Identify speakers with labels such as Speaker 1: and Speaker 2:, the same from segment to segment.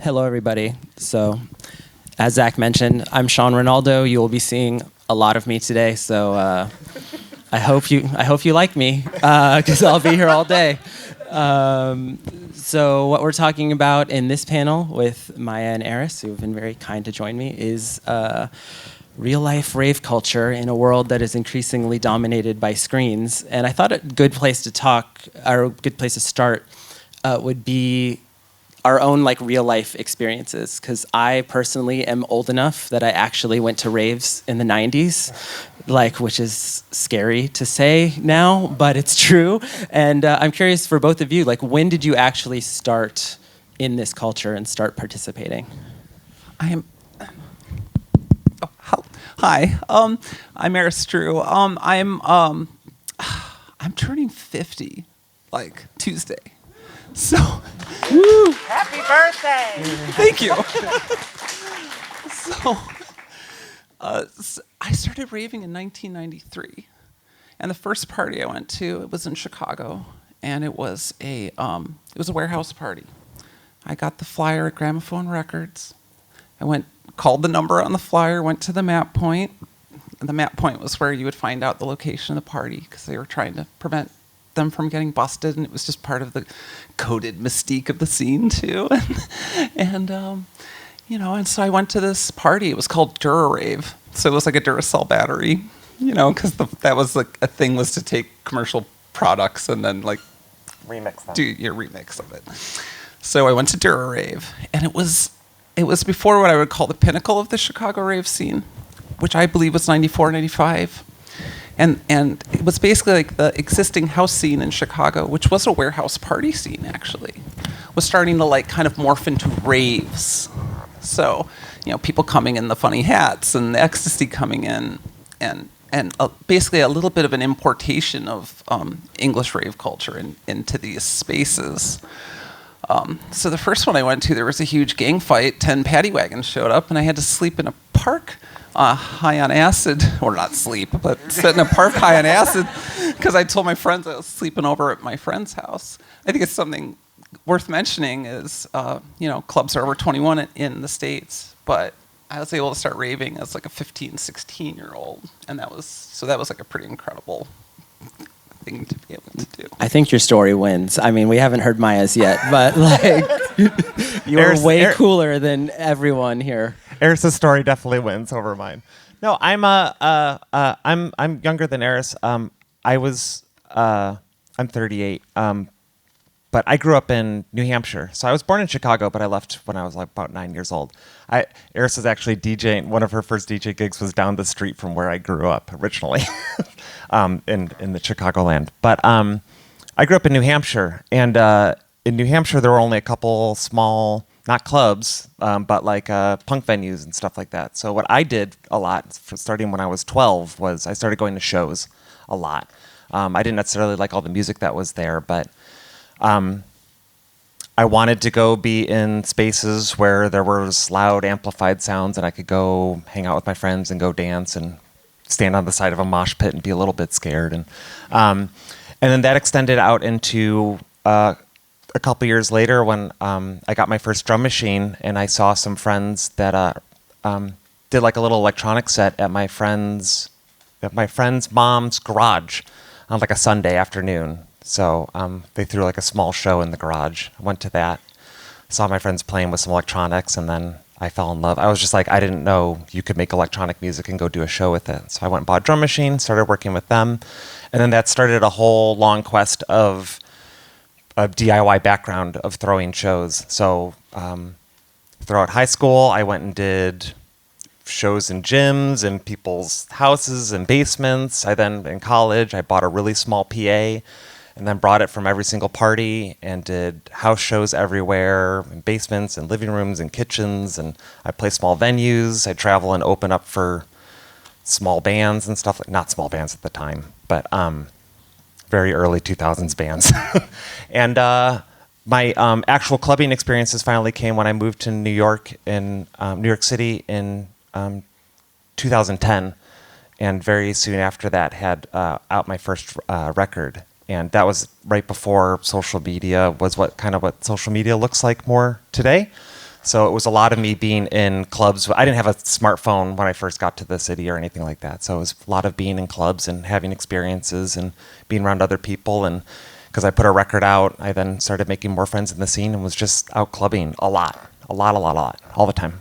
Speaker 1: Hello, everybody. So, as Zach mentioned, I'm Shawn Reynaldo. You will be seeing a lot of me today. So, I hope you like me because I'll be here all day. So, what we're talking about in this panel with Maya and Eris, who have been very kind to join me, is real-life rave culture in a world that is increasingly dominated by screens. And I thought a good place to talk, or a good place to start, would be our own real life experiences, because I personally am old enough that I actually went to raves in the 90s, which is scary to say now, but it's true. And I'm curious for both of you, when did you actually start in this culture and start participating?
Speaker 2: Hi, I'm Eris. I'm turning 50, Tuesday. So,
Speaker 3: woo! Happy birthday!
Speaker 2: Thank you. So I started raving in 1993, and the first party I went to, it was in Chicago, and it was a warehouse party. I got the flyer at Gramophone Records. I called the number on the flyer, went to the map point. And the map point was where you would find out the location of the party, because they were trying to prevent them from getting busted, and it was just part of the coded mystique of the scene too. and so I went to this party. It was called Rave, so it was like a Duracell battery, because that was a thing, was to take commercial products and then
Speaker 3: remix them.
Speaker 2: Do your remix of it. So I went to Rave, and it was before what I would call the pinnacle of the Chicago rave scene, which I believe was 94, 95. And it was basically the existing house scene in Chicago, which was a warehouse party scene, actually, was starting to kind of morph into raves. So, people coming in the funny hats and the ecstasy coming in, and basically a little bit of an importation of English rave culture into these spaces. So the first one I went to, there was a huge gang fight. 10 paddy wagons showed up, and I had to sleep in a park high on acid, or not sleep, but sit in a park high on acid, because I told my friends I was sleeping over at my friend's house. I think it's something worth mentioning is, clubs are over 21 in the States, but I was able to start raving as a 15, 16-year-old, and that was a pretty incredible thing to be able to do.
Speaker 1: I think your story wins. I mean, we haven't heard Maya's yet, but you're way cooler than everyone here.
Speaker 4: Eris's story definitely wins over mine. No, I'm younger than Eris. I'm 38. But I grew up in New Hampshire. So I was born in Chicago, but I left when I was about 9 years old. Eris was actually DJing. One of her first DJ gigs was down the street from where I grew up originally, in the Chicagoland. But I grew up in New Hampshire, and in New Hampshire there were only a couple small, not clubs, but punk venues and stuff like that. So what I did a lot, starting when I was 12, was I started going to shows a lot. I didn't necessarily like all the music that was there, but I wanted to go be in spaces where there was loud, amplified sounds, and I could go hang out with my friends and go dance and stand on the side of a mosh pit and be a little bit scared. And then that extended out into a couple years later when I got my first drum machine, and I saw some friends that did a little electronic set at my friend's mom's garage on a Sunday afternoon. So they threw a small show in the garage. I went to that, saw my friends playing with some electronics, and then I fell in love. I was just I didn't know you could make electronic music and go do a show with it. So I went and bought a drum machine, started working with them, and then that started a whole long quest of a DIY background of throwing shows. So throughout high school, I went and did shows in gyms and people's houses and basements. In college, I bought a really small PA and then brought it from every single party and did house shows everywhere, in basements and living rooms and kitchens. And I play small venues. I travel and open up for small bands and stuff. Not small bands at the time, but very early 2000s bands. And my actual clubbing experiences finally came when I moved to New York City in 2010. And very soon after that had out my first record. And that was right before social media was what social media looks like more today. So it was a lot of me being in clubs. I didn't have a smartphone when I first got to the city or anything like that. So it was a lot of being in clubs and having experiences and being around other people. And because I put a record out, I then started making more friends in the scene and was just out clubbing a lot, all the time.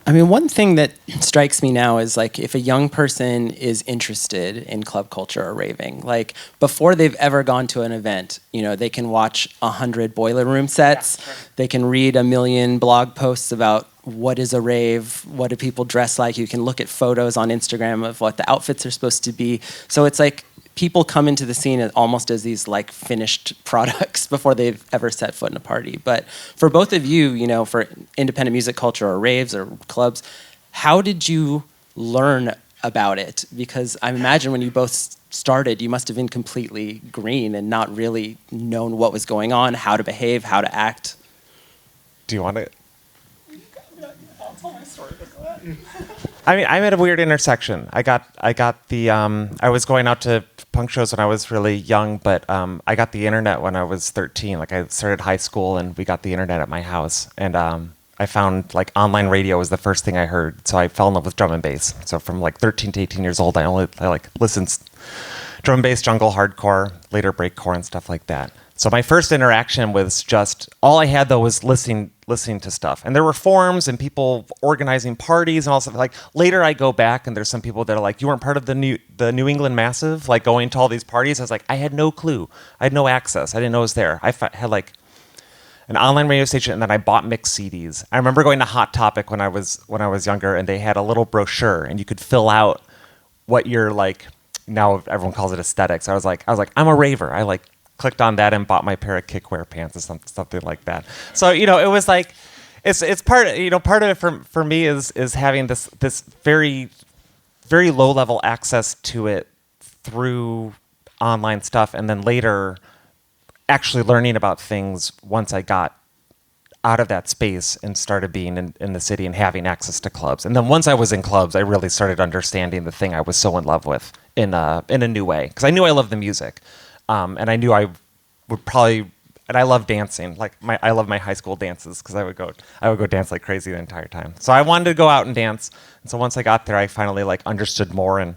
Speaker 1: I mean, one thing that strikes me now is like if a young person is interested in club culture or raving, like before they've ever gone to an event, you know, they can watch 100 Boiler Room sets, they can read 1 million blog posts about what is a rave, what do people dress like, you can look at photos on Instagram of what the outfits are supposed to be. So it's like people come into the scene almost as these like finished products before they've ever set foot in a party. But for both of you, you know, for independent music culture or raves or clubs, how did you learn about it? Because I imagine when you both started, you must have been completely green and not really known what was going on, how to behave, how to act.
Speaker 4: Do you want it?
Speaker 2: I'll tell my story, but go ahead.
Speaker 4: I mean, I'm at a weird intersection. I was going out to punk shows when I was really young, but I got the internet when I was 13. Like I started high school and we got the internet at my house. And I found like online radio was the first thing I heard. So I fell in love with drum and bass. So from like 13 to 18 years old, I like listened drum and bass, jungle, hardcore, later breakcore and stuff like that. So my first interaction was just, all I had though was listening to stuff. And there were forums and people organizing parties and all stuff. Like later I go back and there's some people that are like, you weren't part of the New England Massive, like going to all these parties. I was like, I had no clue. I had no access. I didn't know it was there. I had like an online radio station and then I bought mixed CDs. I remember going to Hot Topic when I was younger and they had a little brochure and you could fill out what your like, now everyone calls it aesthetics. I was like, I'm a raver. I like clicked on that and bought my pair of kickwear pants or something like that. So, you know, it was like, it's part, you know, part of it for me is having this very, very low level access to it through online stuff. And then later actually learning about things once I got out of that space and started being in the city and having access to clubs. And then once I was in clubs, I really started understanding the thing I was so in love with in a new way. Because I knew I loved the music. And I knew I would probably, and I love dancing. Like I love my high school dances because I would go dance like crazy the entire time. So I wanted to go out and dance. And so once I got there, I finally like understood more and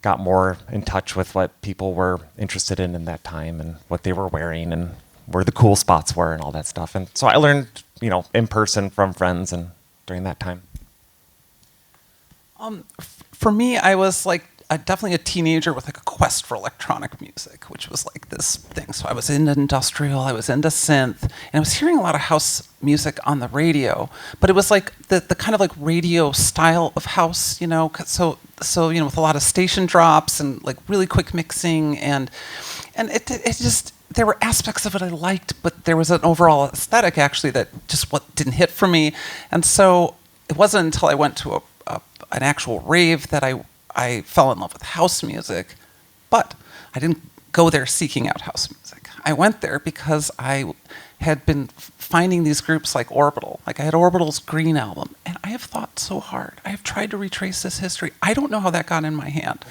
Speaker 4: got more in touch with what people were interested in that time and what they were wearing and where the cool spots were and all that stuff. And so I learned, you know, in person from friends and during that time.
Speaker 2: For me, I was like definitely a teenager with like a quest for electronic music, which was like this thing. So I was into industrial, I was into synth, and I was hearing a lot of house music on the radio. But it was like the kind of like radio style of house, you know. So you know, with a lot of station drops and like really quick mixing, and it just, there were aspects of it I liked, but there was an overall aesthetic actually that just what didn't hit for me. And so it wasn't until I went to an actual rave that I fell in love with house music, but I didn't go there seeking out house music. I went there because I had been finding these groups like Orbital. Like I had Orbital's Green album, and I have thought so hard. I have tried to retrace this history. I don't know how that got in my hand.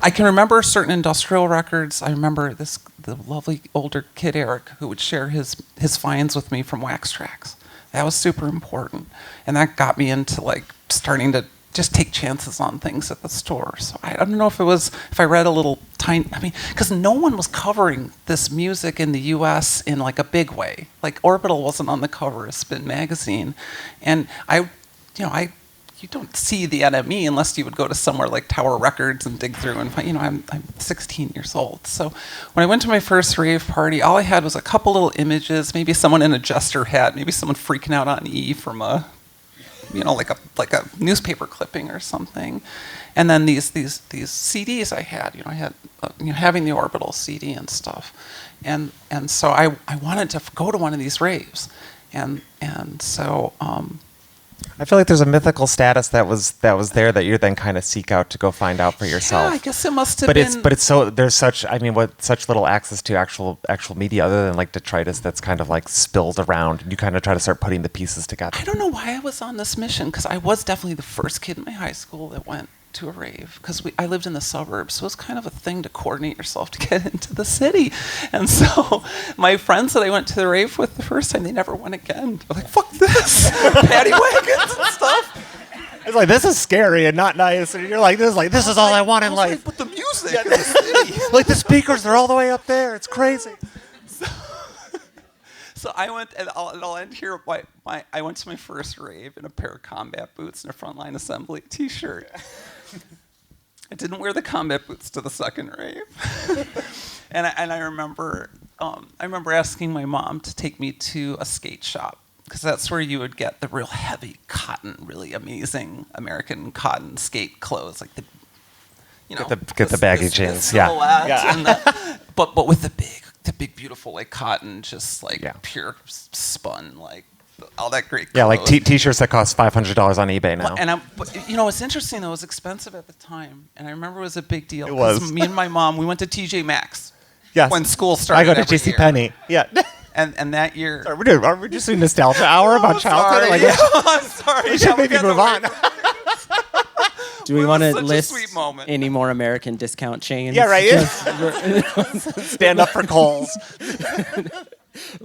Speaker 2: I can remember certain industrial records. I remember the lovely older kid Eric who would share his finds with me from Wax Trax. That was super important, and that got me into like starting to just take chances on things at the store. So I don't know if I read a little tiny, I mean, because no one was covering this music in the US in like a big way. Like Orbital wasn't on the cover of Spin magazine. And you don't see the NME unless you would go to somewhere like Tower Records and dig through and find, you know, I'm 16 years old. So when I went to my first rave party, all I had was a couple little images, maybe someone in a jester hat, maybe someone freaking out on E from a, you know, like a newspaper clipping or something, and then these CDs I had, you know, I had having the Orbital CD and stuff, and so I wanted to go to one of these raves, and so
Speaker 4: I feel like there's a mythical status that was there that you then kind of seek out to go find out for yourself.
Speaker 2: Yeah, I guess it must have been.
Speaker 4: But it's so there's such such little access to actual media other than like detritus that's kind of like spilled around, and you kind of try to start putting the pieces together.
Speaker 2: I don't know why I was on this mission because I was definitely the first kid in my high school that went to a rave because I lived in the suburbs, so it was kind of a thing to coordinate yourself to get into the city. And so my friends that I went to the rave with the first time, they never went again. They're like, fuck this, paddy wagons and stuff.
Speaker 4: It's like, this is scary and not nice. And you're like, this is all I want in life.
Speaker 2: But the music in the city.
Speaker 4: Like the speakers, they're all the way up there. It's crazy.
Speaker 2: So I went, and I'll end here. I went to my first rave in a pair of combat boots and a Frontline Assembly T-shirt. I didn't wear the combat boots to the second rave, and I remember asking my mom to take me to a skate shop because that's where you would get the real heavy cotton, really amazing American cotton skate clothes, like the,
Speaker 4: get the baggy jeans, yeah.
Speaker 2: And but with the big beautiful like cotton, just like pure spun, like all that great clothes.
Speaker 4: Yeah, like t-shirts that cost $500 on eBay now.
Speaker 2: And it's interesting though, it was expensive at the time, and I remember it was a big deal.
Speaker 4: It was.
Speaker 2: Me and my mom, we went to TJ Maxx.
Speaker 4: Yes.
Speaker 2: When school started.
Speaker 4: I go to JCPenney. Yeah.
Speaker 2: And that year.
Speaker 4: Sorry, are we just doing nostalgia hour about childhood?
Speaker 2: Sorry. I'm sorry.
Speaker 4: We should maybe move on.
Speaker 1: Do we want to
Speaker 2: such a
Speaker 1: list
Speaker 2: sweet moment.
Speaker 1: any more American discount chains?
Speaker 4: Yeah, right. Stand up for Kohl's.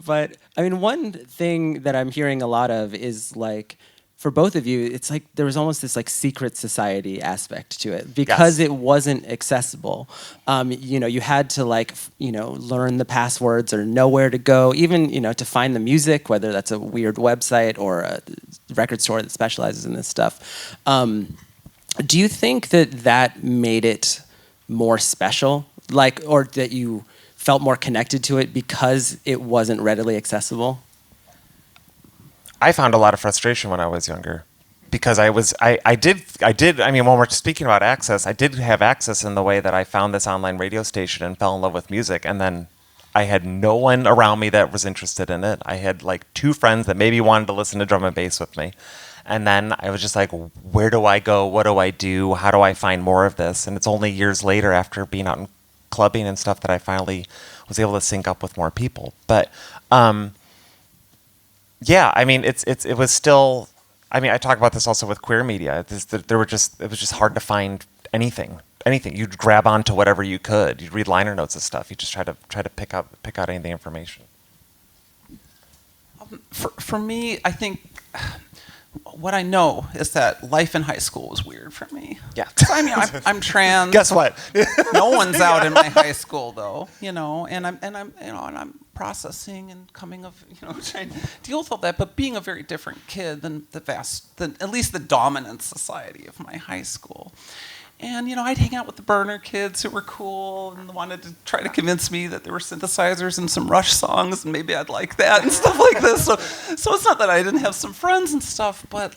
Speaker 1: But I mean, one thing that I'm hearing a lot of is like, for both of you, it's like there was almost this like secret society aspect to it because it wasn't accessible. You had to like, learn the passwords or know where to go, even, to find the music, whether that's a weird website or a record store that specializes in this stuff. Do you think that made it more special, or that you felt more connected to it because it wasn't readily accessible?
Speaker 4: I found a lot of frustration when I was younger because I mean, when we're speaking about access, I did have access in the way that I found this online radio station and fell in love with music. And then I had no one around me that was interested in it. I had like 2 friends that maybe wanted to listen to drum and bass with me. And then I was just like, where do I go? What do I do? How do I find more of this? And it's only years later after being out in clubbing and stuff that I finally was able to sync up with more people. But yeah, I mean, it was still. I mean, I talk about this also with queer media. It was just hard to find anything. You'd grab onto whatever you could. You'd read liner notes of stuff. You just try to pick out any of the information.
Speaker 2: For me, I think what I know is that life in high school was weird for me.
Speaker 4: Yeah.
Speaker 2: I mean, I'm trans.
Speaker 4: Guess what?
Speaker 2: No one's out in my high school though, and I'm processing and coming of, trying to deal with all that, but being a very different kid than at least the dominant society of my high school. And, I'd hang out with the burner kids who were cool and wanted to try to convince me that there were synthesizers and some Rush songs and maybe I'd like that and stuff like this. So it's not that I didn't have some friends and stuff, but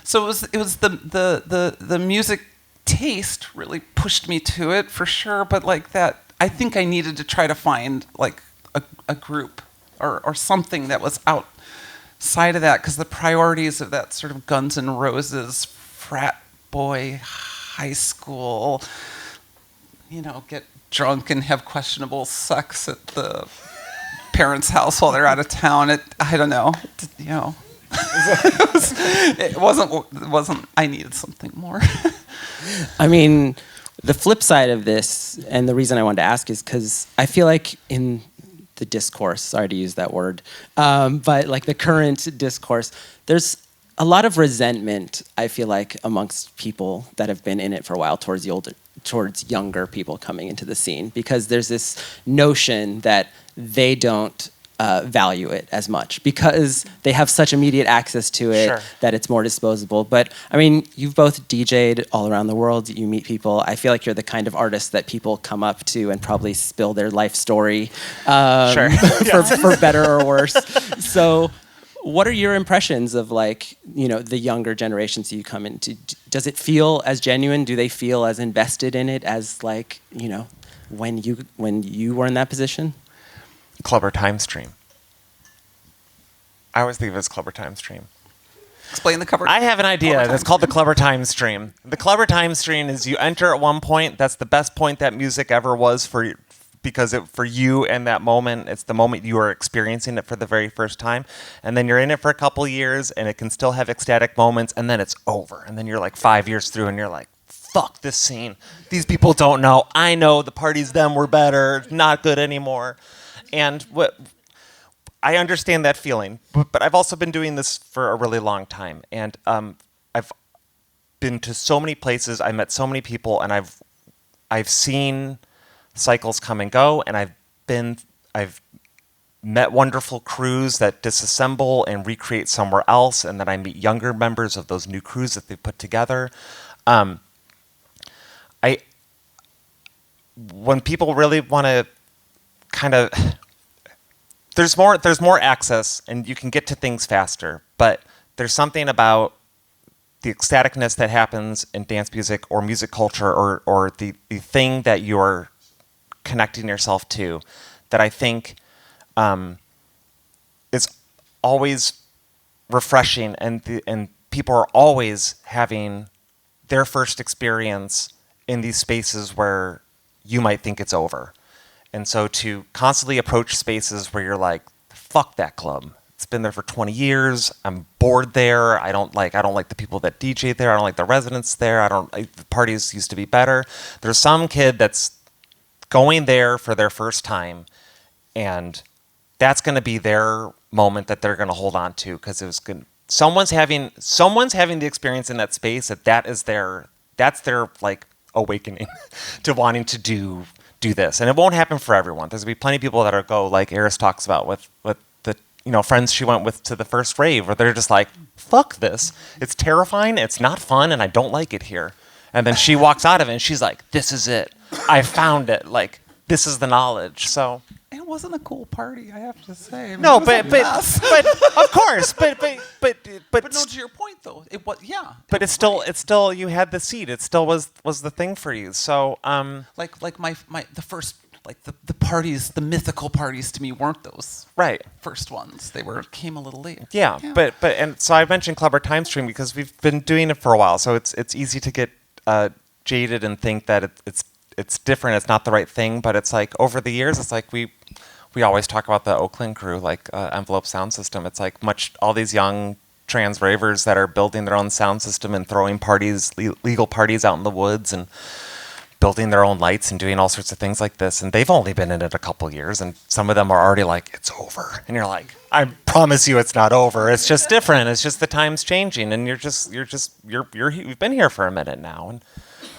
Speaker 2: so it was the music taste really pushed me to it for sure. But I think I needed to try to find a group or something that was outside of that, because the priorities of that sort of Guns N' Roses frat boy high school, get drunk and have questionable sex at the parents' house while they're out of town. I don't know, it wasn't. I needed something more.
Speaker 1: I mean, the flip side of this, and the reason I wanted to ask is because I feel like in the discourse, sorry to use that word, but like the current discourse, there's a lot of resentment, I feel like, amongst people that have been in it for a while towards younger people coming into the scene, because there's this notion that they don't value it as much because they have such immediate access to it that it's more disposable. But I mean, you've both DJ'd all around the world. You meet people. I feel like you're the kind of artist that people come up to and probably spill their life story for better or worse. So what are your impressions of the younger generations you come into? Does it feel as genuine? Do they feel as invested in it as when you were in that position?
Speaker 4: Club or Timestream. I always think of it as Club or Timestream.
Speaker 2: Explain the cover.
Speaker 4: I have an idea. It's called the Club or Timestream. The Club or Timestream is you enter at one point. That's the best point that music ever was for you in that moment. It's the moment you are experiencing it for the very first time. And then you're in it for a couple years and it can still have ecstatic moments, and then it's over. And then you're like 5 years through and you're like, fuck, fuck this scene. These people don't know. I know the parties then were better, not good anymore. And I understand that feeling, but I've also been doing this for a really long time. And I've been to so many places, I met so many people, and I've seen cycles come and go, and I've met wonderful crews that disassemble and recreate somewhere else, and then I meet younger members of those new crews that they put together. When people really want to kind of, there's more access, and you can get to things faster, but there's something about the ecstaticness that happens in dance music or music culture or the thing that you're connecting yourself to that I think is always refreshing, and people are always having their first experience in these spaces where you might think it's over. And so to constantly approach spaces where you're like, fuck that club. It's been there for 20 years. I'm bored there. I don't like the people that DJ there. I don't like the residents there. The parties used to be better. There's some kid that's going there for their first time, and that's going to be their moment that they're going to hold on to because it was good. Someone's having the experience in that space that's their like awakening to wanting to do this. And it won't happen for everyone. There's going to be plenty of people that go like Eris talks about with the friends she went with to the first rave, where they're just like, fuck this. It's terrifying, it's not fun, and I don't like it here. And then she walks out of it and she's like, this is it. I found it. Like, this is the knowledge. So
Speaker 2: It wasn't a cool party, I have to say. I mean,
Speaker 4: no,
Speaker 2: it was a mess.
Speaker 4: but of course, but
Speaker 2: no, to your point though, it was
Speaker 4: But it's still you had the seed. It still was the thing for you. So
Speaker 2: like the first the parties, the mythical parties to me weren't those
Speaker 4: right
Speaker 2: first ones. They came a little late.
Speaker 4: Yeah. But and so I mentioned Club or Timestream because we've been doing it for a while. So it's easy to get jaded and think that it's different. It's not the right thing. But it's like over the years, it's like we always talk about the Oakland crew, like Envelope Sound System. It's like all these young trans ravers that are building their own sound system and throwing parties, legal parties out in the woods and building their own lights and doing all sorts of things like this. And they've only been in it a couple years, and some of them are already like, it's over. And you're like, I promise you it's not over. It's just different. It's just the time's changing, and you've been here for a minute now.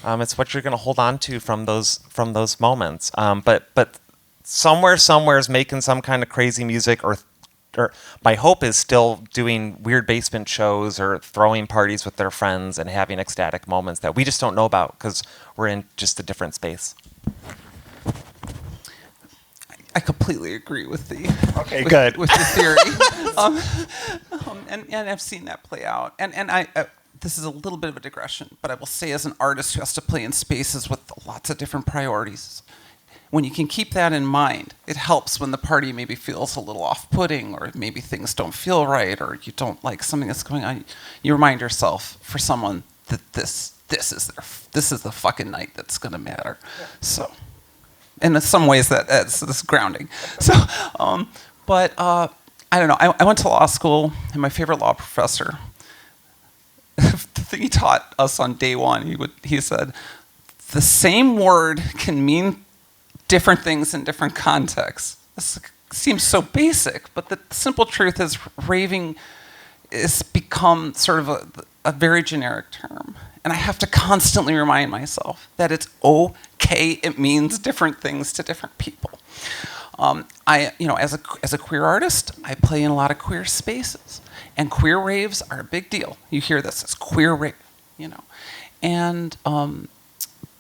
Speaker 4: And it's what you're going to hold on to from those moments. But somewhere's making some kind of crazy music, or my hope is still doing weird basement shows or throwing parties with their friends and having ecstatic moments that we just don't know about because we're in just a different space.
Speaker 2: I completely agree with the with the theory, and I've seen that play out. And I this is a little bit of a digression, but I will say, as an artist who has to play in spaces with lots of different priorities, when you can keep that in mind, it helps when the party maybe feels a little off-putting, or maybe things don't feel right, or you don't like something that's going on. You remind yourself, for someone, that this is the fucking night that's going to matter. Yeah. So, and in some ways that's grounding. So, but I don't know. I went to law school, and my favorite law professor, the thing he taught us on day one, he said, the same word can mean different things in different contexts. This seems so basic, but the simple truth is raving has become sort of a very generic term. And I have to constantly remind myself that it's okay, it means different things to different people. As a queer artist, I play in a lot of queer spaces. And queer raves are a big deal. You hear this, it's queer rave, And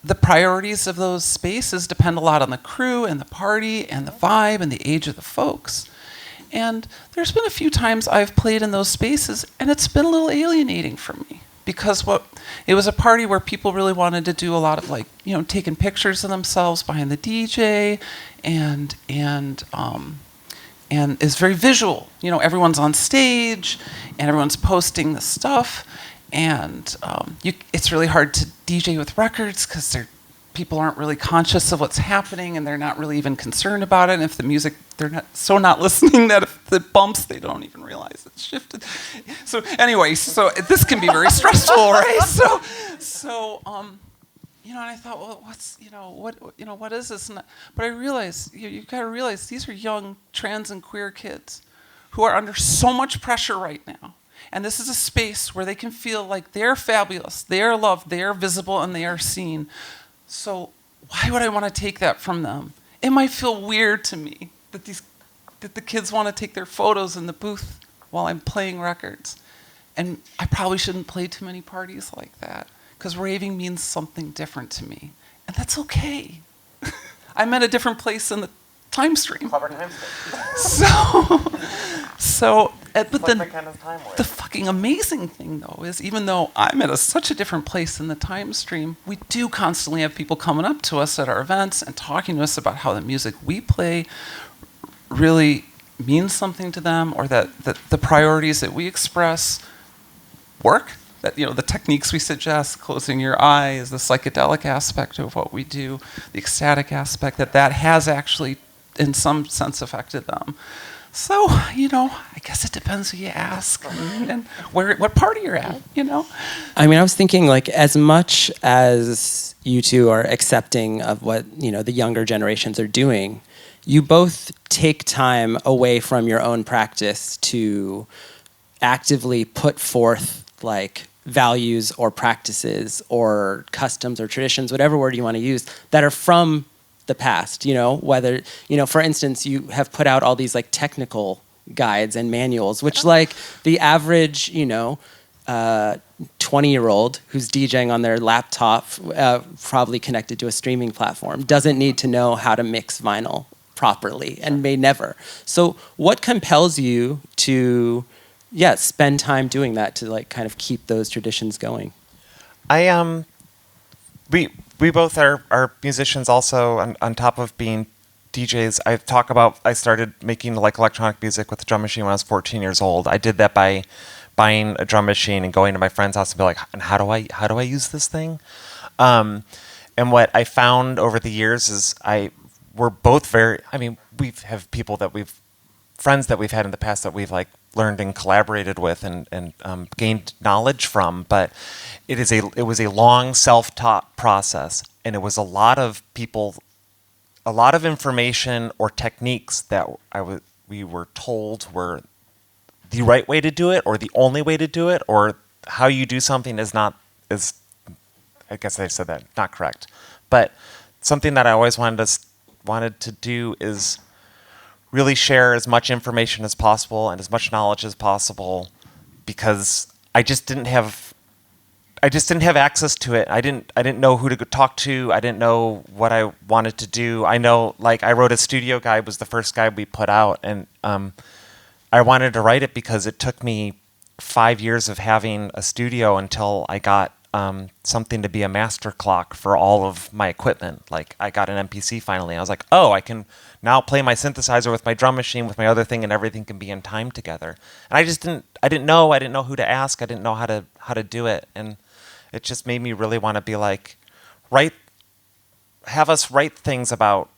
Speaker 2: the priorities of those spaces depend a lot on the crew and the party and the vibe and the age of the folks. And there's been a few times I've played in those spaces, and it's been a little alienating for me, because it was a party where people really wanted to do a lot of taking pictures of themselves behind the DJ, and it's very visual. Everyone's on stage and everyone's posting the stuff. And it's really hard to DJ with records because people aren't really conscious of what's happening, and they're not really even concerned about it. And if the music, they're not listening that if it bumps, they don't even realize it's shifted. So anyway, so this can be very stressful, right? and I thought, well, what is this? But I realized, you've got to realize these are young trans and queer kids who are under so much pressure right now. And this is a space where they can feel like they're fabulous, they are loved, they are visible, and they are seen. So why would I want to take that from them? It might feel weird to me that the kids want to take their photos in the booth while I'm playing records. And I probably shouldn't play too many parties like that, because raving means something different to me. And that's okay. I'm at a different place in the Timestream.
Speaker 3: Clever Timestream.
Speaker 2: But then
Speaker 3: time
Speaker 2: the fucking amazing thing, though, is even though I'm at such a different place in the Timestream, we do constantly have people coming up to us at our events and talking to us about how the music we play really means something to them, or that the priorities that we express work. That, the techniques we suggest, closing your eyes, the psychedelic aspect of what we do, the ecstatic aspect, that has actually, in some sense, affected them. So, I guess it depends who you ask and what party you're at,
Speaker 1: I mean, I was thinking, like, as much as you two are accepting of what, the younger generations are doing, you both take time away from your own practice to actively put forth, like, values or practices or customs or traditions, whatever word you want to use, that are from the past, whether, for instance, you have put out all these like technical guides and manuals, which like the average, 20-year-old who's DJing on their laptop, probably connected to a streaming platform, doesn't need to know how to mix vinyl properly and may never. So what compels you to, spend time doing that to like kind of keep those traditions going?
Speaker 4: We both are musicians also, on top of being DJs. I started making like electronic music with a drum machine when I was 14 years old. I did that by buying a drum machine and going to my friend's house and be like, and how do I use this thing? And what I found over the years is we're both we have friends that we've had in the past that we've like learned and collaborated with and gained knowledge from, but it was a long self-taught process, and it was a lot of information or techniques that we were told were the right way to do it, or the only way to do it, or how you do something is I guess I said that not correct, but something that I always wanted to do is really share as much information as possible and as much knowledge as possible, because I just didn't have access to it. I didn't know who to talk to. I didn't know what I wanted to do. I know, like, I wrote a studio guide, was the first guide we put out, and I wanted to write it because it took me 5 years of having a studio until I got something to be a master clock for all of my equipment. Like, I got an MPC finally. I was like, oh, I can now play my synthesizer with my drum machine, with my other thing, and everything can be in time together. And I didn't know who to ask. I didn't know how to do it. And it just made me really want to be like, have us write things about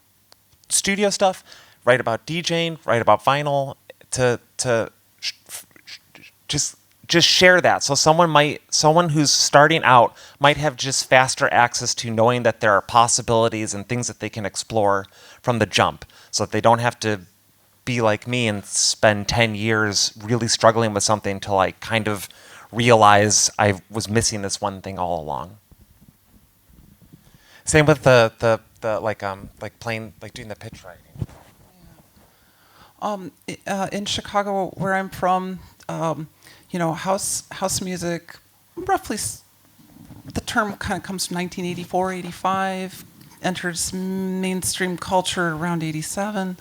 Speaker 4: studio stuff, write about DJing, write about vinyl, to just share that. So someone who's starting out might have just faster access to knowing that there are possibilities and things that they can explore from the jump, so that they don't have to be like me and spend 10 years really struggling with something till I kind of realize I was missing this one thing all along. Same with the playing, like doing the pitch writing.
Speaker 2: In Chicago, where I'm from, house music, roughly, the term kind of comes from 1984, 85, enters mainstream culture around 87,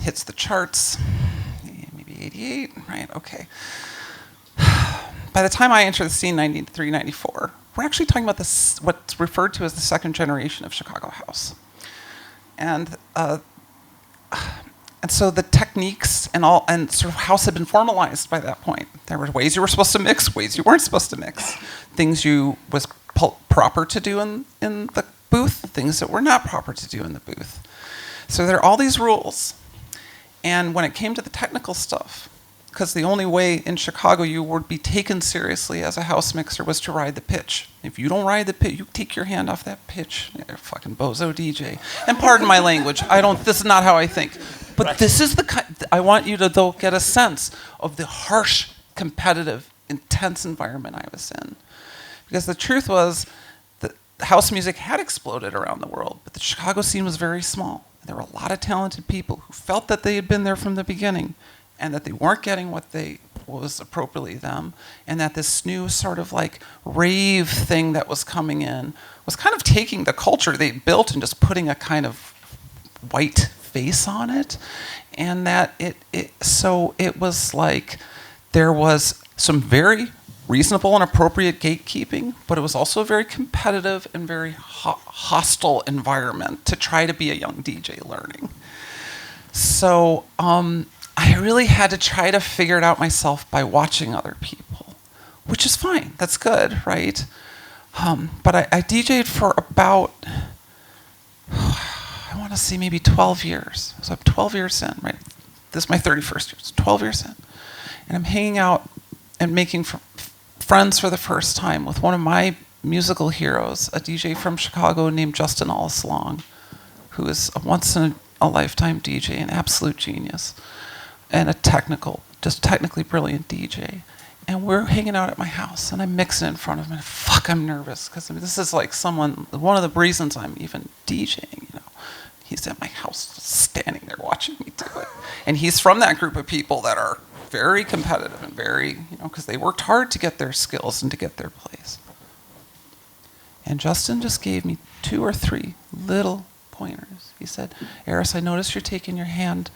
Speaker 2: hits the charts, maybe 88, right? Okay. By the time I enter the scene, 93, 94, we're actually talking about this, what's referred to as the second generation of Chicago house. And so the techniques and sort of house had been formalized by that point. There were ways you were supposed to mix, ways you weren't supposed to mix, things you was proper to do in the booth, things that were not proper to do in the booth. So there are all these rules. And when it came to the technical stuff, because the only way in Chicago you would be taken seriously as a house mixer was to ride the pitch. If you don't ride the pitch, you take your hand off that pitch, you're a fucking bozo DJ. And pardon my language, this is not how I think. But this is the kind, I want you to though get a sense of the harsh, competitive, intense environment I was in. Because the truth was that house music had exploded around the world, but the Chicago scene was very small. There were a lot of talented people who felt that they had been there from the beginning and that they weren't getting what was appropriately them, and that this new sort of like rave thing that was coming in was kind of taking the culture they built and just putting a kind of white face on it. And that so it was like there was some very reasonable and appropriate gatekeeping, but it was also a very competitive and very hostile environment to try to be a young DJ learning. So I really had to try to figure it out myself by watching other people, which is fine. That's good, right? But I DJ'd for about, I want to say maybe 12 years. So I'm 12 years in, right? This is my 31st year. It's 12 years in. And I'm hanging out and making friends for the first time with one of my musical heroes, a DJ from Chicago named Justin Allislong, who is a once-in-a-lifetime DJ, an absolute genius, and a technically brilliant DJ. And we're hanging out at my house, and I'm mixing in front of him, and I'm nervous, because this is like one of the reasons I'm even DJing, you know. He's at my house, standing there watching me do it. And he's from that group of people that are very competitive and very, you know, because they worked hard to get their skills and to get their place. And Justin just gave me 2 or 3 little pointers. He said, Eris, I notice you're taking your hand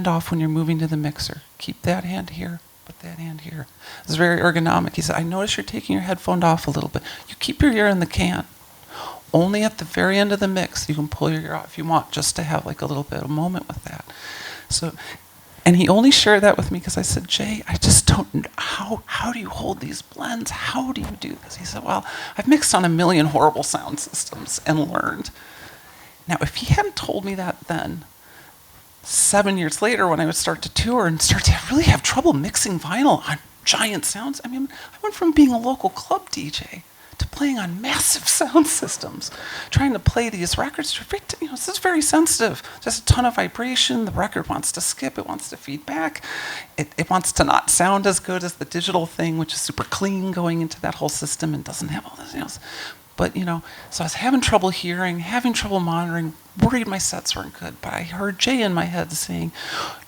Speaker 2: off when you're moving to the mixer. Keep that hand here, put that hand here. It's very ergonomic. He said, I notice you're taking your headphone off a little bit. You keep your ear in the can. Only at the very end of the mix you can pull your ear out if you want, just to have like a little bit of a moment with that. So. And he only shared that with me because I said, Jay, I just don't know. How do you hold these blends? How do you do this? He said, well, I've mixed on 1 million horrible sound systems and learned. Now, if he hadn't told me that then, 7 years later when I would start to tour and start to really have trouble mixing vinyl on giant sounds, I mean, I went from being a local club DJ to playing on massive sound systems, trying to play these records. You know, this is very sensitive. Just a ton of vibration. The record wants to skip. It wants to feed back. It wants to not sound as good as the digital thing, which is super clean going into that whole system and doesn't have all this, you know. But, you know, so I was having trouble hearing, having trouble monitoring, worried my sets weren't good. But I heard Jay in my head saying,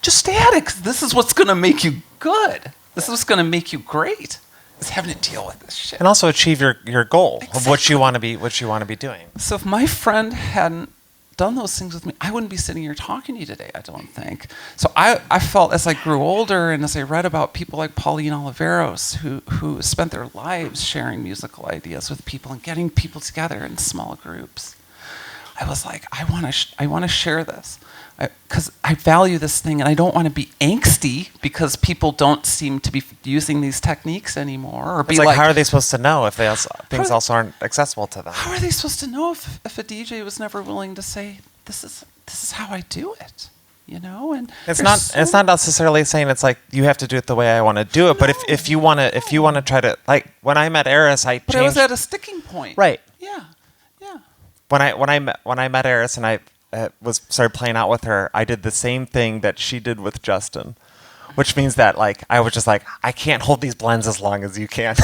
Speaker 2: just stay at it, 'cause this is what's going to make you good. This is what's going to make you great. Is having to deal with this shit.
Speaker 4: And also achieve your goal
Speaker 2: Exactly.
Speaker 4: of what you want to be doing.
Speaker 2: So if my friend hadn't done those things with me, I wouldn't be sitting here talking to you today, I don't think. So I felt as I grew older and as I read about people like Pauline Oliveros who spent their lives sharing musical ideas with people and getting people together in small groups, I was like, I want to share this. Because I value this thing and I don't want to be angsty because people don't seem to be using these techniques anymore. Or
Speaker 4: It's
Speaker 2: be
Speaker 4: like, how are they supposed to know if things also aren't accessible to them?
Speaker 2: How are they supposed to know if a DJ was never willing to say, this is how I do it? You know? And
Speaker 4: It's not necessarily saying it's like you have to do it the way I want to do it, but if you want to try to, like when I met Eris, I
Speaker 2: was at a sticking point.
Speaker 4: Right.
Speaker 2: Yeah.
Speaker 4: When I met Eris and I started playing out with her, I did the same thing that she did with Justin, which means that like I was just like, I can't hold these blends as long as you can.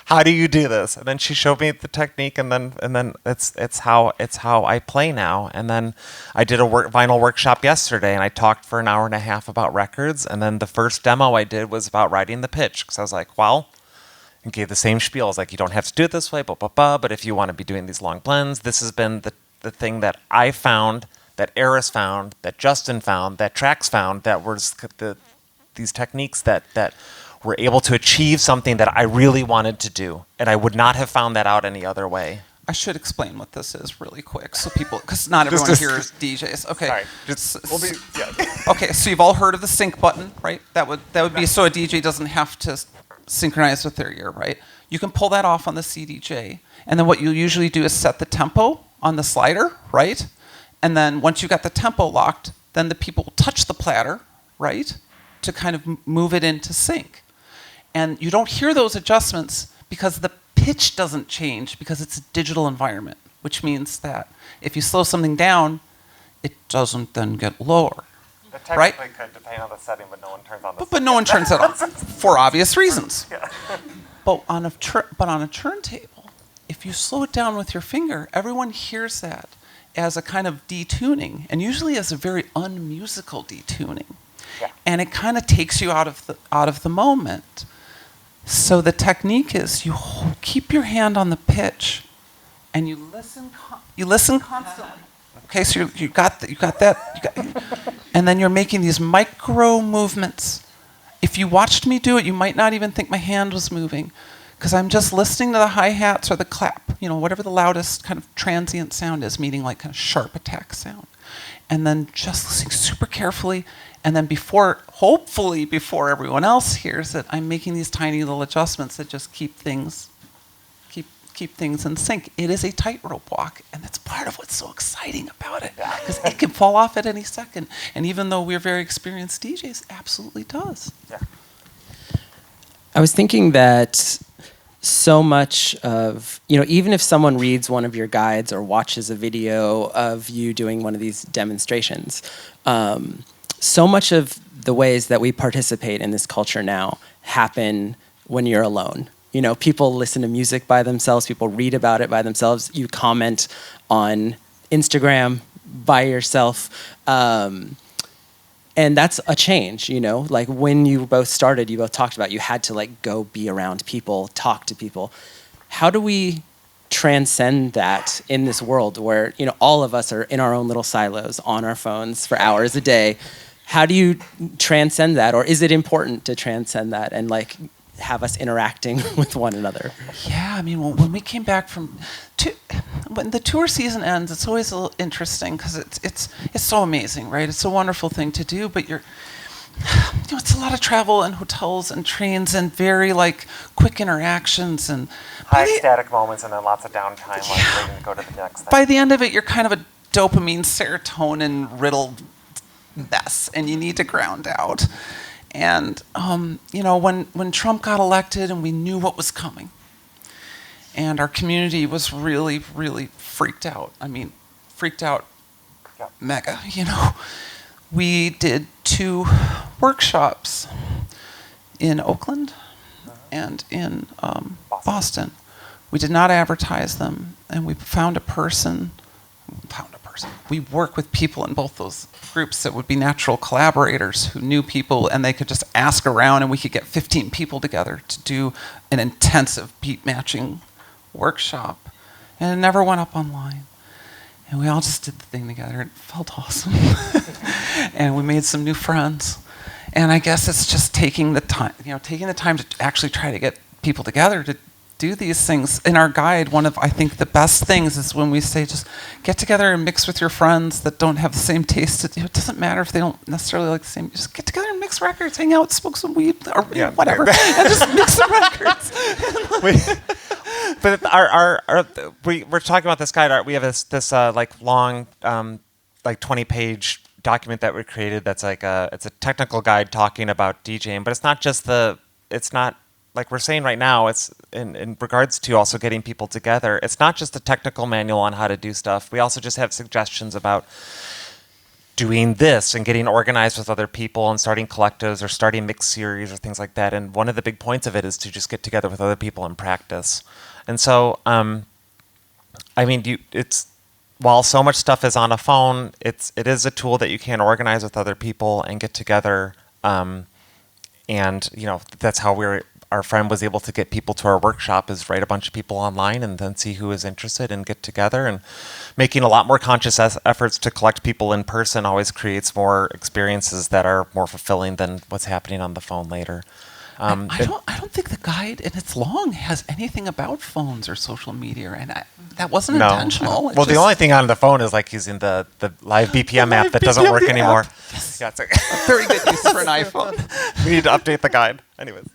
Speaker 4: How do you do this? And then she showed me the technique, and then it's how I play now. And then I did a vinyl workshop yesterday, and I talked for an hour and a half about records. And then the first demo I did was about riding the pitch, because I was like, well. And gave the same spiel. I was like, you don't have to do it this way, blah, blah, blah. But if you want to be doing these long blends, this has been the thing that I found, that Eris found, that Justin found, that Trax found, that was these techniques that were able to achieve something that I really wanted to do. And I would not have found that out any other way.
Speaker 2: I should explain what this is really quick, so people, because not everyone here is DJs. Okay.
Speaker 4: Sorry.
Speaker 2: Okay, so you've all heard of the sync button, right? That would be so a DJ doesn't have to synchronize with their ear, right? You can pull that off on the CDJ, and then what you usually do is set the tempo on the slider, right? And then once you got the tempo locked, then the people will touch the platter, right? to kind of move it into sync. And you don't hear those adjustments because the pitch doesn't change because it's a digital environment, which means that if you slow something down, it doesn't then get lower.
Speaker 3: It technically could, depending on the setting, but no one turns on the
Speaker 2: But no one turns it on for obvious reasons.
Speaker 3: Yeah.
Speaker 2: But on a turntable, if you slow it down with your finger, everyone hears that as a kind of detuning, and usually as a very unmusical detuning.
Speaker 3: Yeah.
Speaker 2: And it kind of takes you out of the moment. So the technique is you keep your hand on the pitch, and you listen constantly. Okay, so you got that, and then you're making these micro movements. If you watched me do it, you might not even think my hand was moving, because I'm just listening to the hi-hats or the clap, whatever the loudest kind of transient sound is, meaning like kind of sharp attack sound. And then just listening super carefully, and then hopefully before everyone else hears it, I'm making these tiny little adjustments that just keep things in sync. It is a tightrope walk, and that's part of what's so exciting about it, because it can fall off at any second. And even though we're very experienced DJs, it absolutely does.
Speaker 3: Yeah.
Speaker 1: I was thinking that so much of, even if someone reads one of your guides or watches a video of you doing one of these demonstrations, so much of the ways that we participate in this culture now happen when you're alone. People listen to music by themselves, people read about it by themselves, you comment on Instagram by yourself. And that's a change, like when you both started, you both talked about you had to go be around people, talk to people. How do we transcend that in this world where, all of us are in our own little silos on our phones for hours a day? How do you transcend that? Or is it important to transcend that and have us interacting with one another?
Speaker 2: Yeah, when we came back when the tour season ends, it's always a little interesting because it's so amazing, right? It's a wonderful thing to do, but it's a lot of travel and hotels and trains and very quick interactions and
Speaker 3: high static moments and then lots of downtime, waiting to go to the next thing.
Speaker 2: By the end of it, you're kind of a dopamine, serotonin riddled mess, and you need to ground out. And when Trump got elected and we knew what was coming, and our community was really, really freaked out. Freaked out mega, We did 2 workshops in Oakland and in Boston. We did not advertise them, and we found a person. We work with people in both those groups that would be natural collaborators who knew people, and they could just ask around, and we could get 15 people together to do an intensive beat matching workshop. And it never went up online. And we all just did the thing together. It felt awesome. And we made some new friends. And I guess it's just taking the time to actually try to get people together to do these things. In our guide, one of, I think, the best things is when we say just get together and mix with your friends that don't have the same taste. It doesn't matter if they don't necessarily like the same. Just get together and mix records, hang out, smoke some weed, or whatever, and just mix some records.
Speaker 4: But we're talking about this guide. We have this long 20-page document that we created. That's it's a technical guide talking about DJing, but it's not just it's not. Like we're saying right now, it's in regards to also getting people together. It's not just a technical manual on how to do stuff. We also just have suggestions about doing this and getting organized with other people and starting collectives or starting mixed series or things like that. And one of the big points of it is to just get together with other people and practice. And so, it's while so much stuff is on a phone, it is a tool that you can organize with other people and get together. And that's how our friend was able to get people to our workshop, is write a bunch of people online and then see who is interested and get together. And making a lot more conscious efforts to collect people in person always creates more experiences that are more fulfilling than what's happening on the phone later.
Speaker 2: I don't think the guide, and it's long, has anything about phones or social media, and that wasn't intentional.
Speaker 4: Well, the only thing on the phone is using the live BPM app that doesn't work anymore.
Speaker 2: Yes.
Speaker 4: Yeah, it's
Speaker 2: a very good use for an iPhone.
Speaker 4: We need to update the guide. Anyways.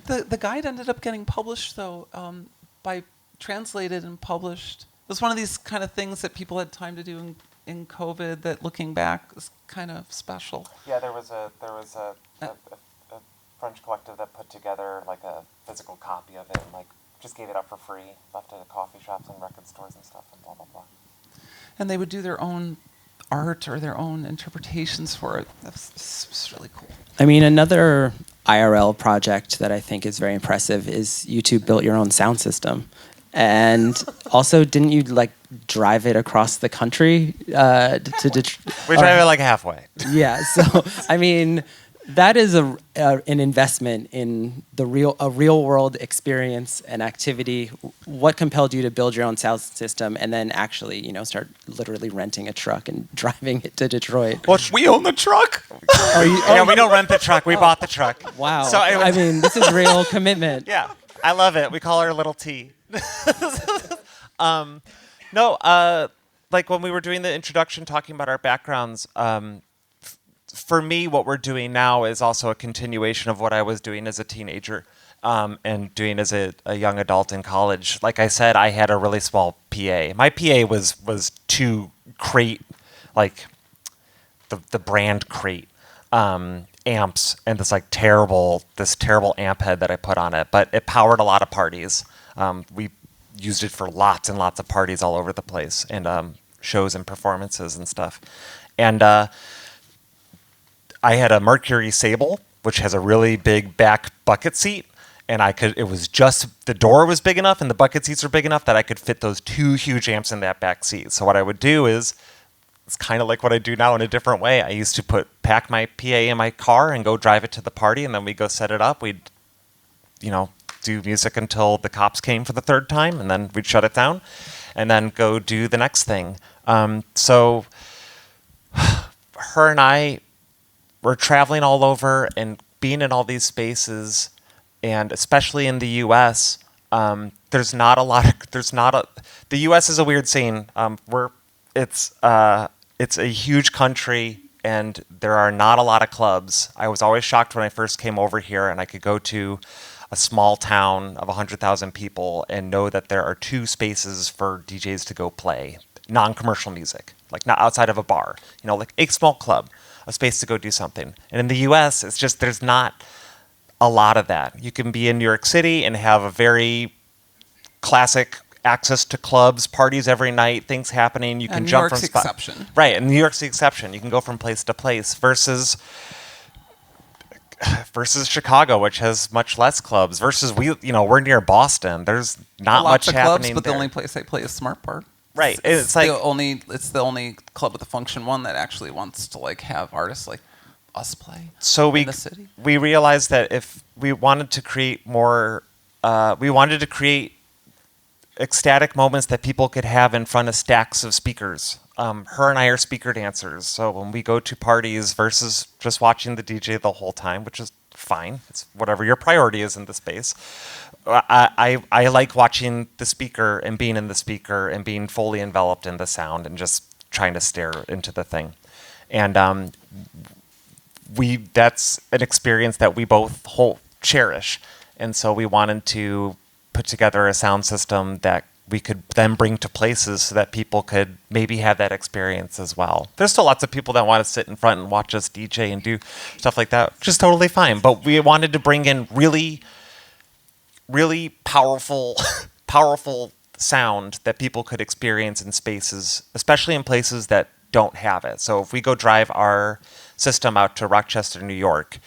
Speaker 2: The guide ended up getting published, though, translated and published. It was one of these kind of things that people had time to do and in COVID that, looking back, is kind of special?
Speaker 3: Yeah, there was a French collective that put together like a physical copy of it and like just gave it up for free, left it at coffee shops and record stores and stuff, and blah blah blah.
Speaker 2: And they would do their own art or their own interpretations for it. That's really cool.
Speaker 1: I mean, another IRL project that I think is very impressive is you two built your own sound system. And also, didn't you like drive it across the country to Detroit?
Speaker 4: We drive it like halfway.
Speaker 1: Yeah. So, I mean, that is an investment in a real world experience and activity. What compelled you to build your own sound system and then actually, start literally renting a truck and driving it to Detroit?
Speaker 2: Well, we own the truck.
Speaker 4: Yeah, we don't rent the truck. We bought the truck.
Speaker 1: Wow.
Speaker 4: So
Speaker 1: I mean, this is real commitment.
Speaker 4: Yeah, I love it. We call her Little T. Like when we were doing the introduction, talking about our backgrounds, for me, what we're doing now is also a continuation of what I was doing as a teenager and doing as a young adult in college. Like I said, I had a really small PA. My PA was 2 crate, like the brand crate amps, and this terrible amp head that I put on it. But it powered a lot of parties. We used it for lots and lots of parties all over the place, and shows and performances and stuff. And I had a Mercury Sable, which has a really big back bucket seat, and the door was big enough and the bucket seats were big enough that I could fit those 2 huge amps in that back seat. So what I would do is, it's kind of like what I do now in a different way. I used to pack my PA in my car and go drive it to the party, and then we'd go set it up. We'd, do music until the cops came for the 3rd time, and then we'd shut it down, and then go do the next thing. So her and I were traveling all over and being in all these spaces, and especially in the U.S., the U.S. is a weird scene. It's a huge country, and there are not a lot of clubs. I was always shocked when I first came over here, and I could go to a small town of 100,000 people and know that there are 2 spaces for DJs to go play non-commercial music, like not outside of a bar, like a small club, a space to go do something. And in the US, it's just, there's not a lot of that. You can be in New York City and have a very classic access to clubs, parties every night, things happening. You can jump from spot.
Speaker 2: New York's the exception.
Speaker 4: Right, and New York's the exception. You can go from place to place versus Chicago, which has much less clubs. Versus we're near Boston. There's not much
Speaker 2: of
Speaker 4: happening
Speaker 2: clubs, but
Speaker 4: there.
Speaker 2: the only place I play is Smart Park.
Speaker 4: Right,
Speaker 2: It's the only club with a Function 1 that actually wants to have artists like us play.
Speaker 4: So
Speaker 2: in the city.
Speaker 4: We realized that if we wanted to create more, we wanted to create ecstatic moments that people could have in front of stacks of speakers. Her and I are speaker dancers, so when we go to parties versus just watching the DJ the whole time, which is fine, it's whatever your priority is in the space. I like watching the speaker and being in the speaker and being fully enveloped in the sound and just trying to stare into the thing. And that's an experience that we both cherish. And so we wanted to put together a sound system that we could then bring to places so that people could maybe have that experience as well. There's still lots of people that want to sit in front and watch us DJ and do stuff like that, which is totally fine. But we wanted to bring in really, really powerful sound that people could experience in spaces, especially in places that don't have it. So if we go drive our system out to Rochester, New York,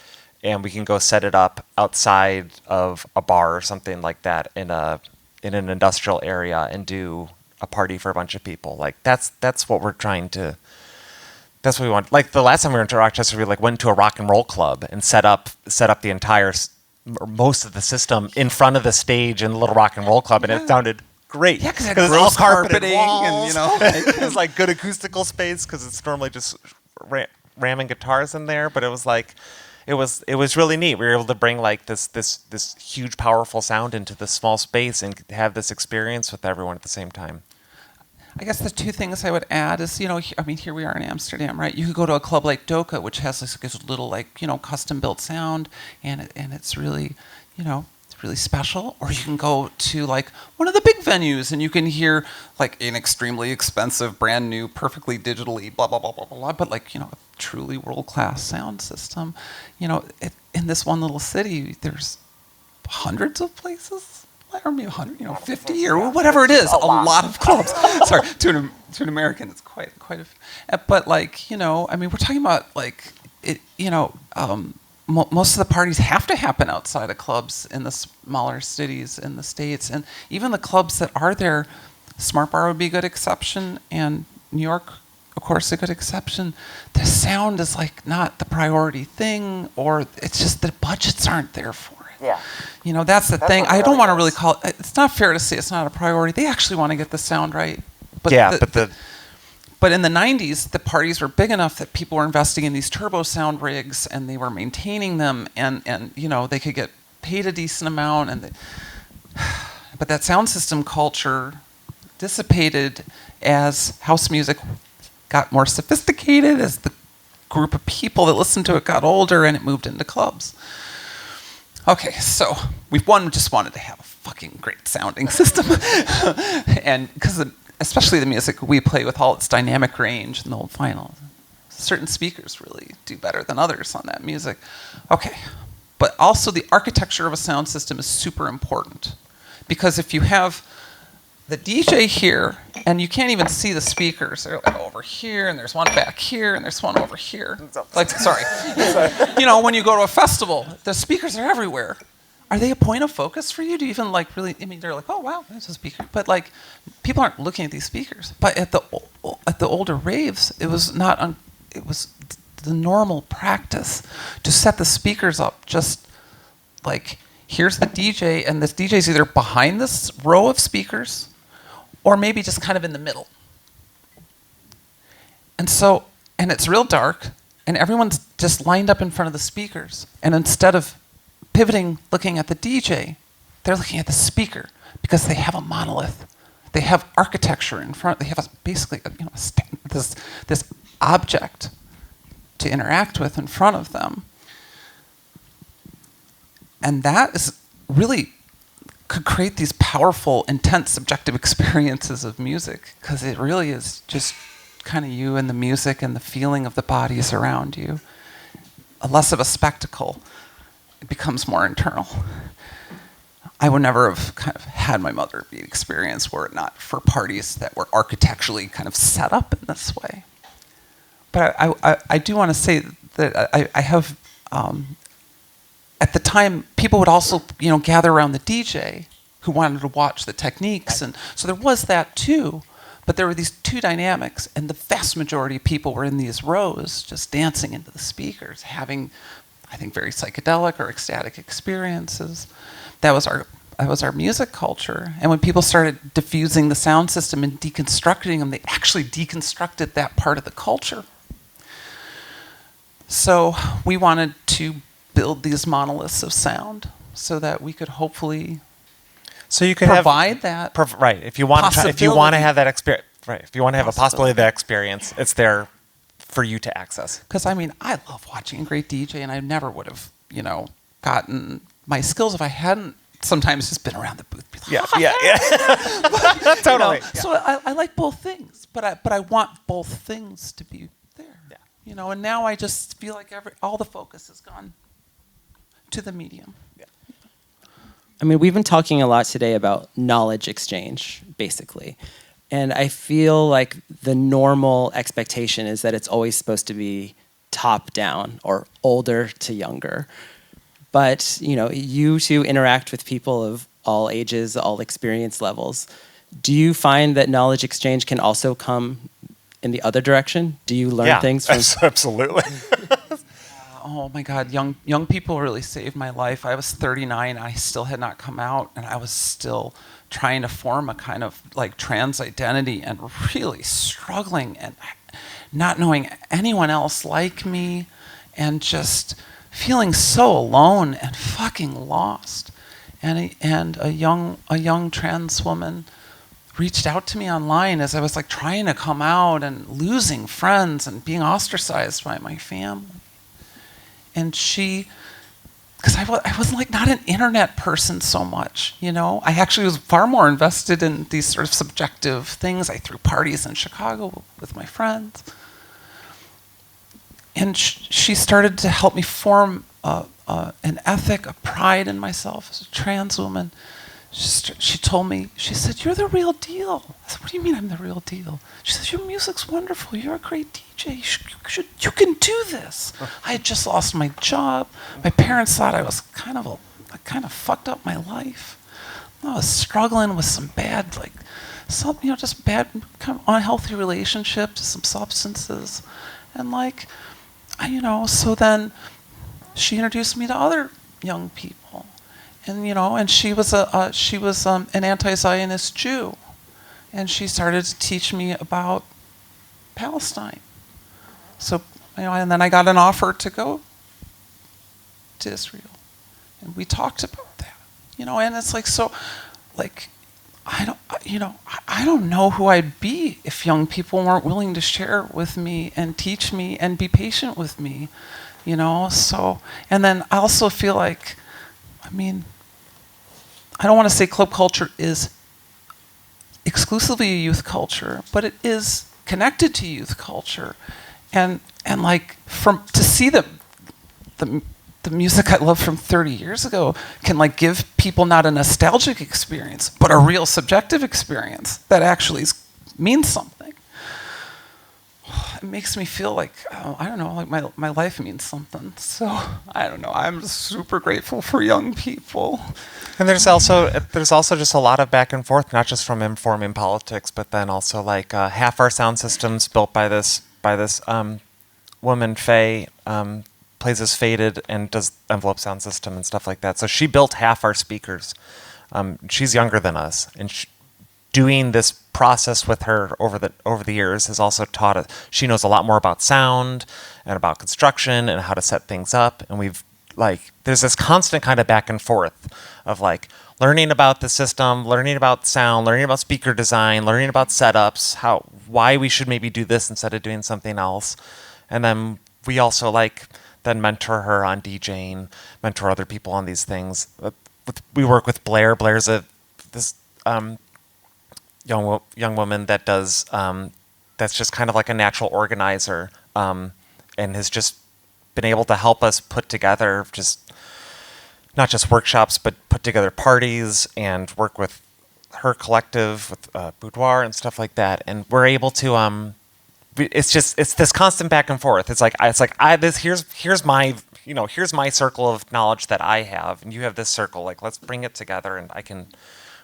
Speaker 4: and we can go set it up outside of a bar or something like that in an industrial area and do a party for a bunch of people. That's what we're trying to. That's what we want. Like the last time we went to Rochester, we went to a rock and roll club and set up the entire most of the system in front of the stage in the little rock and roll club, and it sounded great.
Speaker 2: Yeah, because it
Speaker 4: it's
Speaker 2: had
Speaker 4: all
Speaker 2: gross carpeting
Speaker 4: walls,
Speaker 2: and
Speaker 4: it was good acoustical space because it's normally just ramming guitars in there, but it was it was really neat. We were able to bring this huge powerful sound into this small space and have this experience with everyone at the same time.
Speaker 2: I guess the 2 things I would add is, here we are in Amsterdam, right? You could go to a club like Doka, which has this little custom built sound, and it's really, it's really special. Or you can go to like one of the big venues and you can hear like an extremely expensive, brand new, perfectly digitally, blah, blah, blah, blah, blah, but like, you know, a truly world-class sound system. You know, in this one little city, there's hundreds of places, or maybe 100, you know, 50 or whatever it is, a lot of clubs. Sorry, to an American, it's quite a few. But like, you know, I mean, we're talking about like, it, you know, most of the parties have to happen outside of clubs in the smaller cities in the States. And even the clubs that are there, Smart Bar would be a good exception, and New York, of course, a good exception. The sound is like not the priority thing, or it's just the budgets aren't there for it.
Speaker 3: Yeah.
Speaker 2: You know, that's the thing.
Speaker 3: what it
Speaker 2: I don't
Speaker 3: really
Speaker 2: want to
Speaker 3: is.
Speaker 2: really call it, it's not fair to say it's not a priority. They actually want to get the sound right. But in the 90s, the parties were big enough that people were investing in these turbo sound rigs, and they were maintaining them, and you know, they could get paid a decent amount. But that sound system culture dissipated as house music got more sophisticated, as the group of people that listened to it got older, and it moved into clubs. Okay, so just wanted to have a fucking great sounding system, and because especially the music we play with all its dynamic range and the old vinyl, certain speakers really do better than others on that music. Okay, but also the architecture of a sound system is super important, because if you have the DJ here, and you can't even see the speakers. They're like over here, and there's one back here, and there's one over here. Like, sorry. You know, when you go to a festival, the speakers are everywhere. Are they a point of focus for you? Do you even like really? I mean, they're like, oh wow, there's a speaker. But like, people aren't looking at these speakers. But at the older raves, it was not. It was the normal practice to set the speakers up just like, here's the DJ, and this DJ's either behind this row of speakers, or maybe just kind of in the middle. And so, and it's real dark, and everyone's just lined up in front of the speakers. And instead of pivoting, looking at the DJ, they're looking at the speaker, because they have a monolith. They have architecture in front. They have basically, you know, this object to interact with in front of them. And that is really could create these powerful, intense, subjective experiences of music, because it really is just kind of you and the music and the feeling of the bodies around you. Less of a spectacle. It becomes more internal. I would never have kind of had my mother be an experience were it not for parties that were architecturally kind of set up in this way. But I do want to say that I have, at the time, people would also, you know, gather around the DJ who wanted to watch the techniques. And so there was that too. But there were these two dynamics, and the vast majority of people were in these rows just dancing into the speakers, having, I think, very psychedelic or ecstatic experiences. That was our music culture. And when people started diffusing the sound system and deconstructing them, they actually deconstructed that part of the culture. So we wanted to build these monoliths of sound so that we could hopefully provide that.
Speaker 4: Right. If you want to have that experience, right. If you want to have a possibility of that experience, it's there for you to access.
Speaker 2: Because I mean, I love watching a great DJ, and I never would have, you know, gotten my skills if I hadn't sometimes just been around the booth. Like,
Speaker 4: Yeah. Totally.
Speaker 2: You know, so I like both things, but I want both things to be there. Yeah. You know, and now I just feel like all the focus has gone to the medium. Yeah.
Speaker 1: I mean, we've been talking a lot today about knowledge exchange, basically. And I feel like the normal expectation is that it's always supposed to be top down or older to younger. But, you know, you two interact with people of all ages, all experience levels. Do you find that knowledge exchange can also come in the other direction? Do you learn things from...
Speaker 4: Absolutely.
Speaker 2: Oh my God, young people really saved my life. I was 39, I still had not come out, and I was still trying to form a kind of like trans identity and really struggling and not knowing anyone else like me and just feeling so alone and fucking lost. And a young trans woman reached out to me online as I was like trying to come out and losing friends and being ostracized by my family. And she because I was like not an internet person so much, you know. I actually was far more invested in these sort of subjective things. I threw parties in Chicago with my friends. And she started to help me form an ethic, a pride in myself as a trans woman. She told me, she said, "You're the real deal." I said, "What do you mean I'm the real deal?" She says, "Your music's wonderful. You're a great DJ. You can do this." I had just lost my job. My parents thought I was I kind of fucked up my life. I was struggling with some bad, just bad, kind of unhealthy relationships, some substances, and so then she introduced me to other young people. And she was an anti-Zionist Jew, and she started to teach me about Palestine. So and then I got an offer to go to Israel, and we talked about that. And it's I don't know who I'd be if young people weren't willing to share with me and teach me and be patient with me. So and then I also feel like, I don't want to say club culture is exclusively a youth culture, but it is connected to youth culture, and to see the music I love from 30 years ago can give people not a nostalgic experience, but a real subjective experience that actually means something. It makes me feel like, I don't know, like my life means something. So I don't know. I'm super grateful for young people.
Speaker 4: And there's also just a lot of back and forth, not just from informing politics, but then also half our sound systems built by this woman, Faye, plays as Faded and does envelope sound system and stuff like that. So she built half our speakers. She's younger than us, and doing this process with her over the years has also taught us. She knows a lot more about sound and about construction and how to set things up. And we've there's this constant kind of back and forth of learning about the system, learning about sound, learning about speaker design, learning about setups, why we should maybe do this instead of doing something else. And then we also then mentor her on DJing, mentor other people on these things. We work with Blair. Blair's this young woman that does that's just kind of like a natural organizer, and has just been able to help us put together not just workshops, but put together parties and work with her collective with Boudoir and stuff like that. And we're able to it's this constant back and forth. Here's my circle of knowledge that I have, and you have this circle. Let's bring it together, and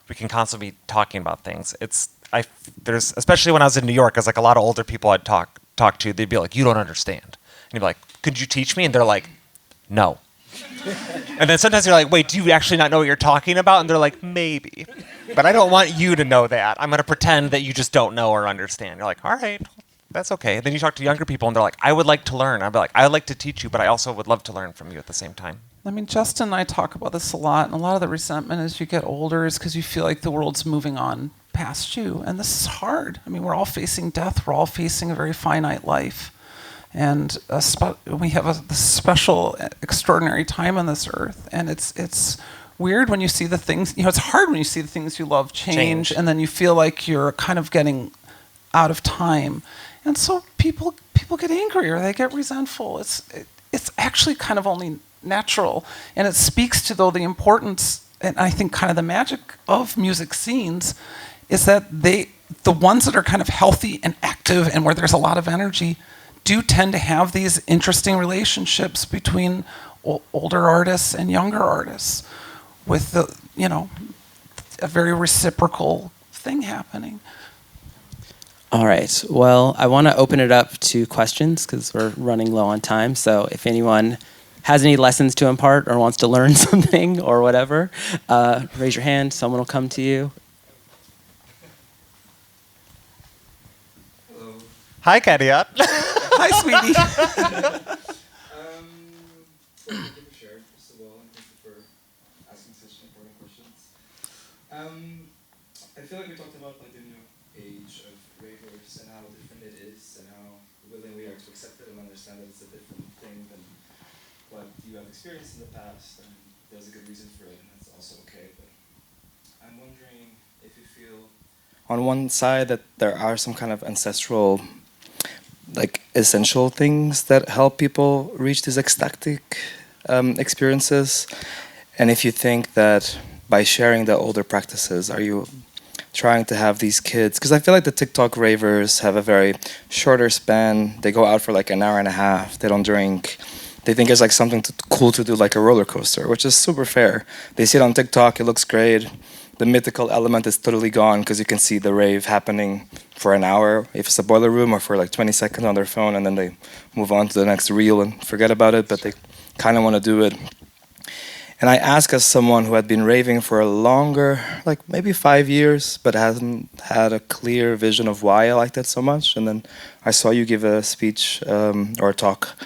Speaker 4: we can constantly be talking about things. There's especially when I was in New York, there's a lot of older people I'd talk to. They'd be like, "You don't understand," and you'd be like, "Could you teach me?" And they're like, "No." And then sometimes you're like, "Wait, do you actually not know what you're talking about?" And they're like, "Maybe, but I don't want you to know that. I'm going to pretend that you just don't know or understand." You're like, "All right, that's okay." Then you talk to younger people, and they're like, "I would like to learn." I'd be like, "I would like to teach you, but I also would love to learn from you at the same time."
Speaker 2: Justin and I talk about this a lot, and a lot of the resentment as you get older is because you feel like the world's moving on past you, and this is hard. We're all facing death. We're all facing a very finite life, and we have this special, extraordinary time on this earth, and it's weird when you see the things. It's hard when you see the things you love change, and then you feel like you're kind of getting out of time, and so people get angry or they get resentful. It's actually kind of only natural, and it speaks to the importance, and I think kind of the magic of music scenes is that the ones that are kind of healthy and active and where there's a lot of energy do tend to have these interesting relationships between older artists and younger artists with a very reciprocal thing happening.
Speaker 1: All right. Well, I want to open it up to questions because we're running low on time. So if anyone has any lessons to impart or wants to learn something or whatever, raise your hand. Someone will come to you.
Speaker 5: Hello.
Speaker 4: Hi, Kadiat.
Speaker 2: Hi, sweetie.
Speaker 5: Thank you for sharing, first of all, and thank you for asking such important questions. I feel like we talked about the new age of ravers and how different it is and how willing we are to accept it and understand that it's a different thing than but you have experience in the past, and there's a good reason for it, and that's also okay. But I'm wondering if you feel, on one side, that there are some kind of ancestral, like essential things that help people reach these ecstatic experiences, and if you think that by sharing the older practices, are you trying to have these kids, because I feel like the TikTok ravers have a very shorter span. They go out for like an hour and a half. They don't drink. They think it's like something cool to do, like a roller coaster, which is super fair. They see it on TikTok. It looks great. The mythical element is totally gone because you can see the rave happening for an hour if it's a boiler room, or for like 20 seconds on their phone, and then they move on to the next reel and forget about it, but they kind of want to do it. And I ask, as someone who had been raving for a longer, like maybe 5 years, but hasn't had a clear vision of why I liked it so much. And then I saw you give a speech or a talk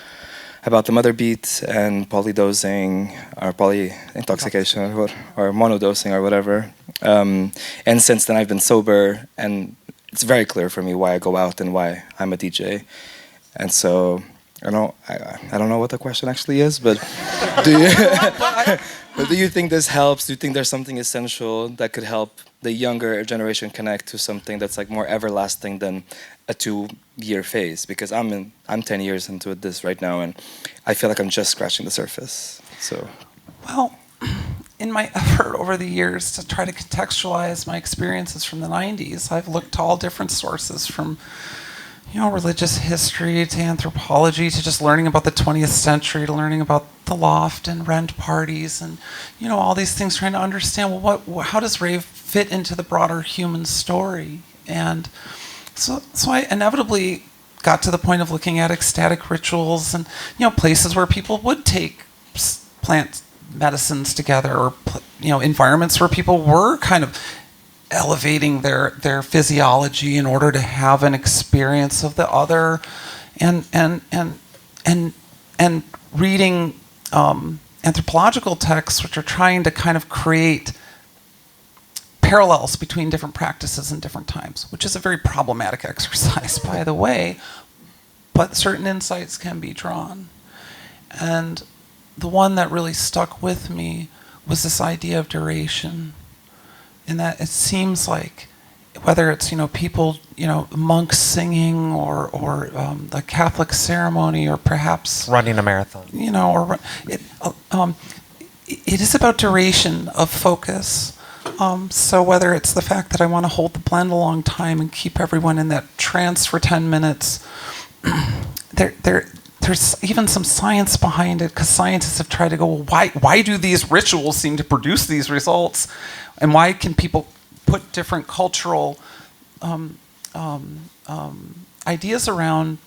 Speaker 5: about the mother beat and polydosing or polyintoxication or monodosing or whatever. And since then I've been sober, and it's very clear for me why I go out and why I'm a DJ. And so I don't know what the question actually is, but do you think this helps? Do you think there's something essential that could help the younger generation connect to something that's like more everlasting than a 2-year phase? Because I'm 10 years into this right now, and I feel like I'm just scratching the surface. So,
Speaker 2: Well, in my effort over the years to try to contextualize my experiences from the 90s, I've looked to all different sources, from religious history to anthropology to just learning about the 20th century, to learning about the loft and rent parties and, all these things, trying to understand, how does rave fit into the broader human story? And so I inevitably got to the point of looking at ecstatic rituals and, places where people would take plant medicines together, or, environments where people were kind of elevating their physiology in order to have an experience of the other, and reading anthropological texts which are trying to kind of create parallels between different practices in different times, which is a very problematic exercise, by the way, but certain insights can be drawn. And the one that really stuck with me was this idea of duration, in that it seems like, whether it's people, monks singing, or the Catholic ceremony, or perhaps
Speaker 4: Running a marathon.
Speaker 2: It is about duration of focus. So whether it's the fact that I want to hold the blend a long time and keep everyone in that trance for 10 minutes, there's even some science behind it, because scientists have tried to go, well, why do these rituals seem to produce these results? And why can people put different cultural ideas around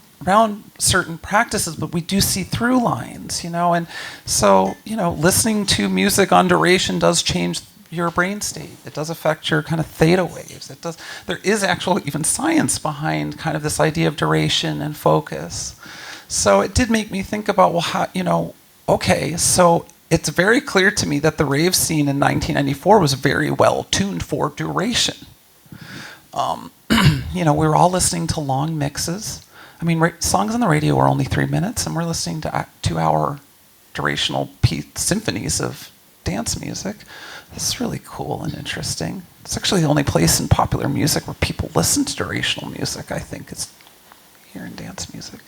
Speaker 2: certain practices, but we do see through lines, and so, listening to music on duration does change your brain state. It does affect your kind of theta waves. There is actually even science behind kind of this idea of duration and focus. So it did make me think about, well, how, okay, so it's very clear to me that the rave scene in 1994 was very well tuned for duration. We were all listening to long mixes. I mean, songs on the radio were only 3 minutes, and we're listening to 2-hour durational symphonies of dance music. This is really cool and interesting. It's actually the only place in popular music where people listen to durational music, I think, is here in dance music.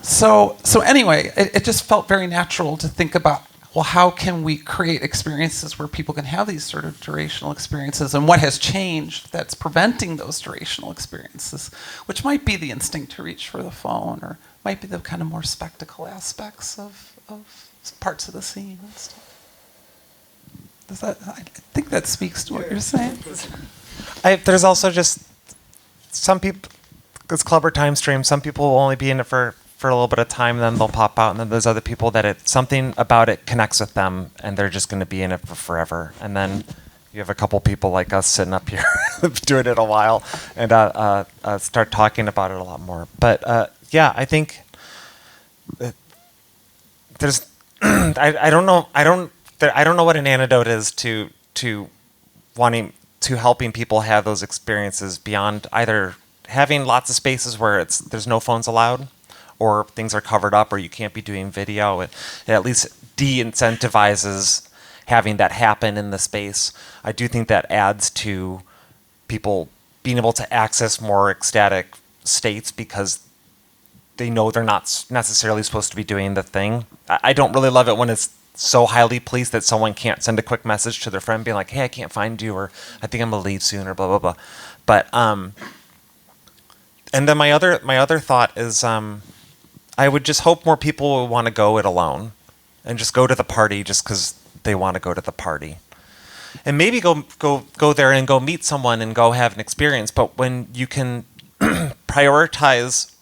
Speaker 2: So anyway, it just felt very natural to think about, well, how can we create experiences where people can have these sort of durational experiences, and what has changed that's preventing those durational experiences, which might be the instinct to reach for the phone, or might be the kind of more spectacle aspects of parts of the scene and stuff. I think that speaks to what you're saying.
Speaker 4: There's also just some people, it's club or Timestream, some people will only be in it for a little bit of time, then they'll pop out, and then there's other people that something about it connects with them, and they're just going to be in it for forever. And then you have a couple people like us sitting up here doing it a while, and start talking about it a lot more. But yeah, I think there's I don't know what an antidote is to helping people have those experiences beyond either having lots of spaces where there's no phones allowed, or things are covered up, or you can't be doing video. It at least de-incentivizes having that happen in the space. I do think that adds to people being able to access more ecstatic states because they know they're not necessarily supposed to be doing the thing. I don't really love it when it's so highly policed that someone can't send a quick message to their friend being like, hey, I can't find you, or I think I'm gonna leave soon, or blah, blah, blah. But, and then my other thought is, I would just hope more people would want to go it alone and just go to the party just because they want to go to the party. And maybe go there and go meet someone and go have an experience. But when you can prioritize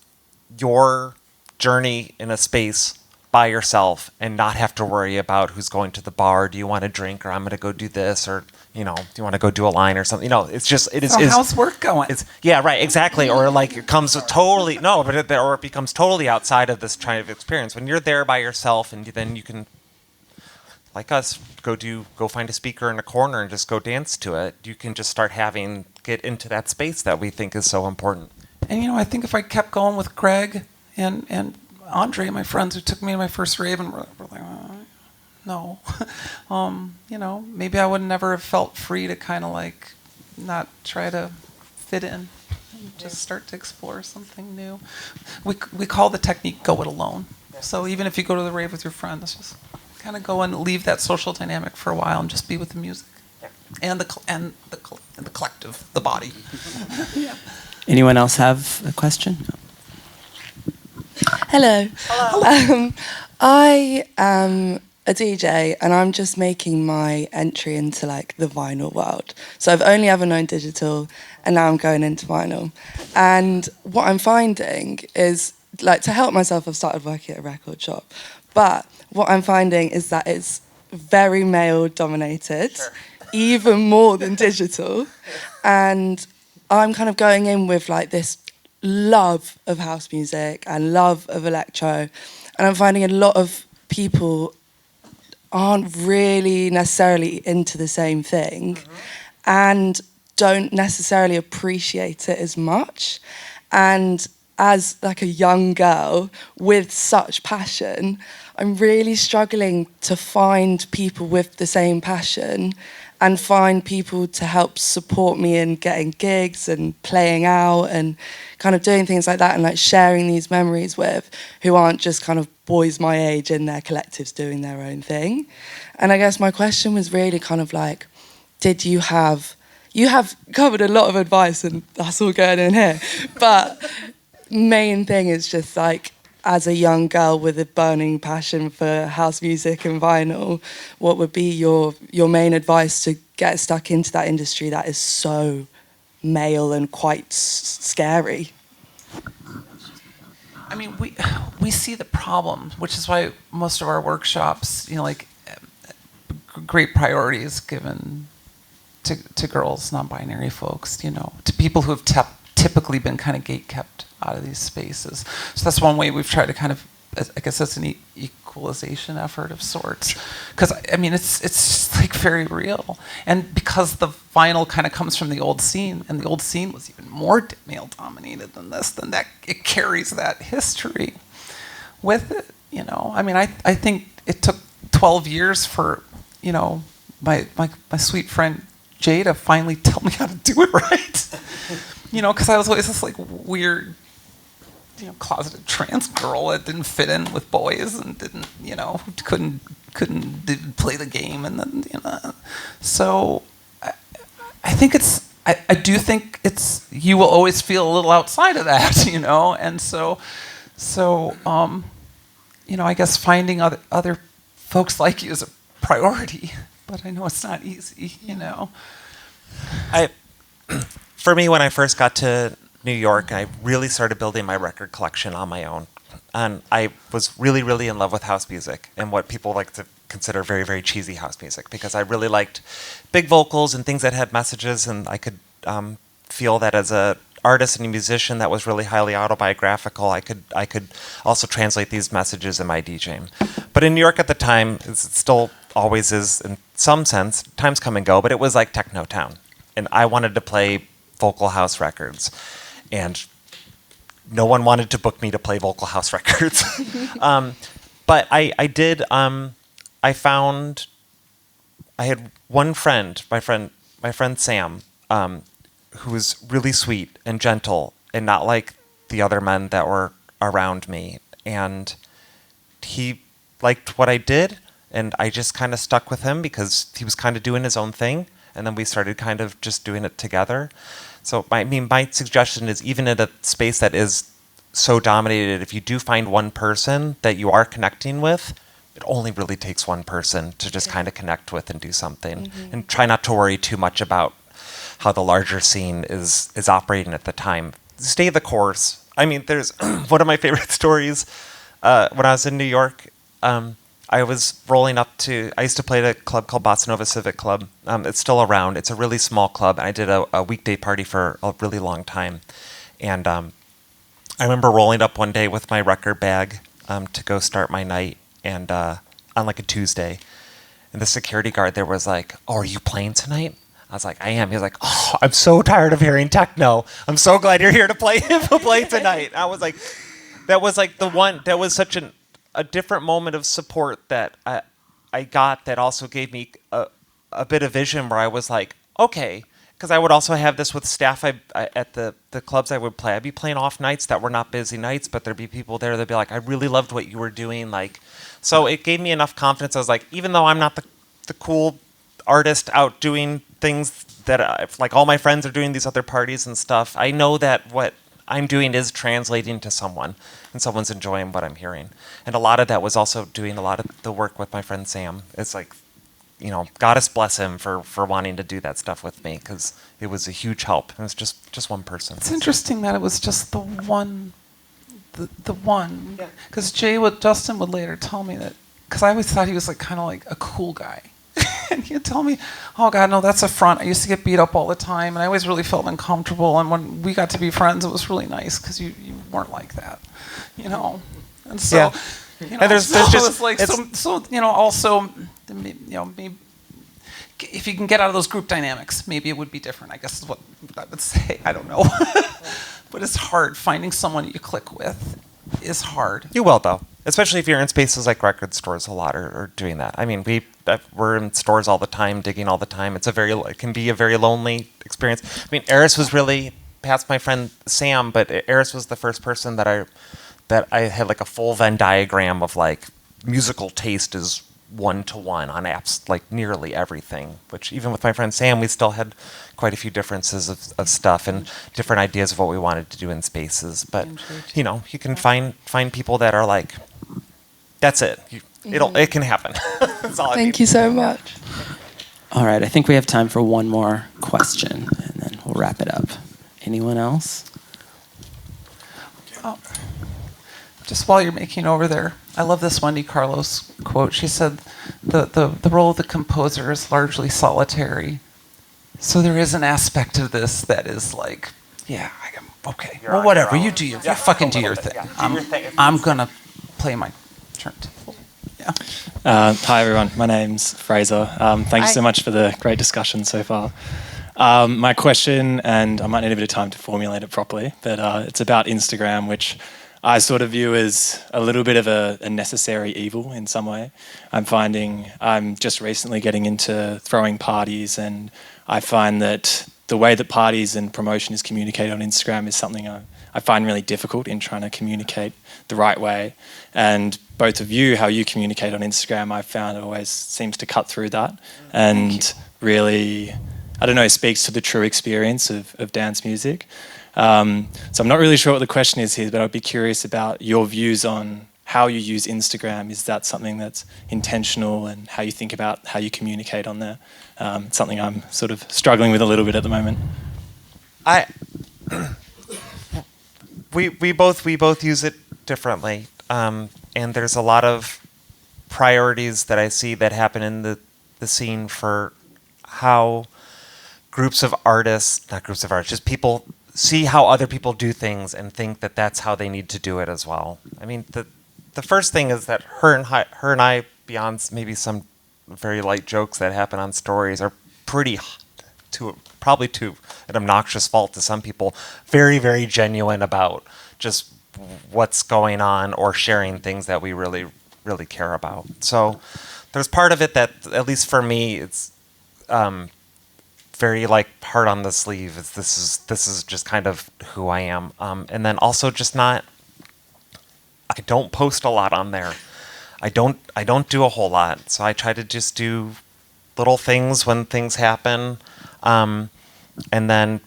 Speaker 4: your journey in a space by yourself and not have to worry about who's going to the bar, do you want to drink, or I'm going to go do this, or do you want to go do a line or something? It's just
Speaker 2: how's work going?
Speaker 4: Yeah, right, exactly. Or like it comes totally or it becomes totally outside of this kind of experience when you're there by yourself, and then you can, like us, go find a speaker in a corner and just go dance to it. You can just get into that space that we think is so important.
Speaker 2: And I think if I kept going with Greg and Andre, my friends who took me to my first rave, and were like, no, maybe I would never have felt free to kind of like not try to fit in and just start to explore something new. We call the technique "go it alone." So even if you go to the rave with your friends, just kind of go and leave that social dynamic for a while and just be with the music and the collective, the body. Yeah.
Speaker 1: Anyone else have a question?
Speaker 6: Hello. I am a DJ, and I'm just making my entry into like the vinyl world. So I've only ever known digital, and now I'm going into vinyl. And what I'm finding is, like, to help myself, I've started working at a record shop. But what I'm finding is that it's very male dominated, even more than digital. And I'm kind of going in with like this love of house music and love of electro, and I'm finding a lot of people aren't really necessarily into the same thing and don't necessarily appreciate it as much. And as like a young girl with such passion, I'm really struggling to find people with the same passion and find people to help support me in getting gigs and playing out and kind of doing things like that, and like sharing these memories with, who aren't just kind of boys my age in their collectives doing their own thing. And I guess my question was really kind of like, you have covered a lot of advice, and that's all going in here, but main thing is just like, as a young girl with a burning passion for house music and vinyl, what would be your main advice to get stuck into that industry that is so male and quite scary?
Speaker 2: I mean, we see the problem, which is why most of our workshops, great priority is given to girls, non-binary folks, to people who have typically been kind of gate-kept out of these spaces. So that's one way we've tried to kind of, I guess that's an equalization effort of sorts. Because, I mean, it's just like very real. And because the vinyl kind of comes from the old scene, and the old scene was even more male-dominated than this, then that it carries that history with it, I mean, I think it took 12 years for, my sweet friend Jay to finally tell me how to do it right. Because I was always this like weird, closeted trans girl that didn't fit in with boys and didn't, couldn't play the game, and then, so I think I do think you will always feel a little outside of that, and so I guess finding other folks like you is a priority, but I know it's not easy,
Speaker 4: For me, when I first got to New York, I really started building my record collection on my own. And I was really, really in love with house music and what people like to consider very, very cheesy house music, because I really liked big vocals and things that had messages, and I could feel that as a artist and a musician that was really highly autobiographical, I could also translate these messages in my DJing. But in New York at the time, it still always is in some sense, times come and go, but it was like techno town. And I wanted to play vocal house records. And no one wanted to book me to play Vocal House records. But I did. I found I had one friend, my friend Sam, who was really sweet and gentle and not like the other men that were around me. And he liked what I did, and I just kind of stuck with him because he was kind of doing his own thing. And then we started kind of just doing it together. So, my suggestion is, even in a space that is so dominated, if you do find one person that you are connecting with, it only really takes one person to just kind of connect with and do something. And try not to worry too much about how the larger scene is operating at the time. Stay the course. I mean, there's one of my favorite stories. When I was in New York, I was rolling up to, I used to play at a club called Bossa Nova Civic Club. It's still around. It's a really small club. And I did a weekday party for a really long time. And I remember rolling up one day with my record bag to go start my night, and on like a Tuesday. And the security guard there was like, "Oh, are you playing tonight?" I was like, "I am." He was like, "Oh, I'm so tired of hearing techno. I'm so glad you're here to play tonight." I was like, that was like the one, that was such a different moment of support that I got, that also gave me a bit of vision where I was like, okay, because I would also have this with staff at the clubs I would play. I'd be playing off nights that were not busy nights, but there'd be people there that'd be like, "I really loved what you were doing." Like, so it gave me enough confidence. I was like, even though I'm not the cool artist out doing things that like all my friends are doing these other parties and stuff, I know that what I'm doing is translating to someone, and someone's enjoying what I'm hearing. And a lot of that was also doing a lot of the work with my friend Sam. It's like, you know, goddess bless him for wanting to do that stuff with me, because it was a huge help. It was just one person.
Speaker 2: It's interesting that it was just the one. Because Justin would later tell me that, because I always thought he was like kind of like a cool guy. And he'd tell me, "Oh God, no, that's a front. I used to get beat up all the time, and I always really felt uncomfortable. And when we got to be friends, it was really nice because you weren't like that, you know." And so,
Speaker 4: Yeah.
Speaker 2: you know,
Speaker 4: And there's
Speaker 2: so
Speaker 4: just-
Speaker 2: it's like so you know, also, you know, maybe if you can get out of those group dynamics, maybe it would be different, I guess is what I would say. I don't know. But it's hard. Finding someone you click with is hard.
Speaker 4: You will, though, especially if you're in spaces like record stores a lot, or doing that. I mean, we're in stores all the time, digging all the time. It can be a very lonely experience. I mean, Eris was really past my friend Sam, but Eris was the first person that I had like a full Venn diagram of like musical taste is 1-to-1 on apps, like nearly everything, which even with my friend Sam, we still had quite a few differences of stuff and different ideas of what we wanted to do in spaces. But, you know, you can find people that are like, that's it. It can happen. That's all I
Speaker 6: Thank
Speaker 4: need.
Speaker 6: you so much.
Speaker 1: All right, I think we have time for one more question, and then we'll wrap it up. Anyone else?
Speaker 2: Oh. Just while you're making over there, I love this Wendy Carlos quote. She said, the role of the composer is largely solitary. So there is an aspect of this that is like, yeah, okay, well, whatever, you do your, you fucking do your thing. I'm gonna play my turntable. Yeah.
Speaker 7: Hi everyone, my name's Fraser. Thanks so much for the great discussion so far. My question, and I might need a bit of time to formulate it properly, but it's about Instagram, which I sort of view as a little bit of a necessary evil in some way. I'm finding I'm just recently getting into throwing parties, and I find that the way that parties and promotion is communicated on Instagram is something I find really difficult in trying to communicate the right way. And both of you, how you communicate on Instagram, I've found it always seems to cut through that and really, I don't know, speaks to the true experience of dance music. So I'm not really sure what the question is here, but I'd be curious about your views on how you use Instagram. Is that something that's intentional, and how you think about how you communicate on there? It's something I'm sort of struggling with a little bit at the moment.
Speaker 4: We both use it differently, and there's a lot of priorities that I see that happen in the scene for how just people see how other people do things and think that that's how they need to do it as well. I mean, the first thing is that her and I, beyond maybe some very light jokes that happen on stories, are probably to an obnoxious fault to some people, very, very genuine about just what's going on or sharing things that we really, really care about. So there's part of it that, at least for me, it's very like hard on the sleeve. This is just kind of who I am. And then also just not, I don't post a lot on there. I don't do a whole lot. So I try to just do little things when things happen. And then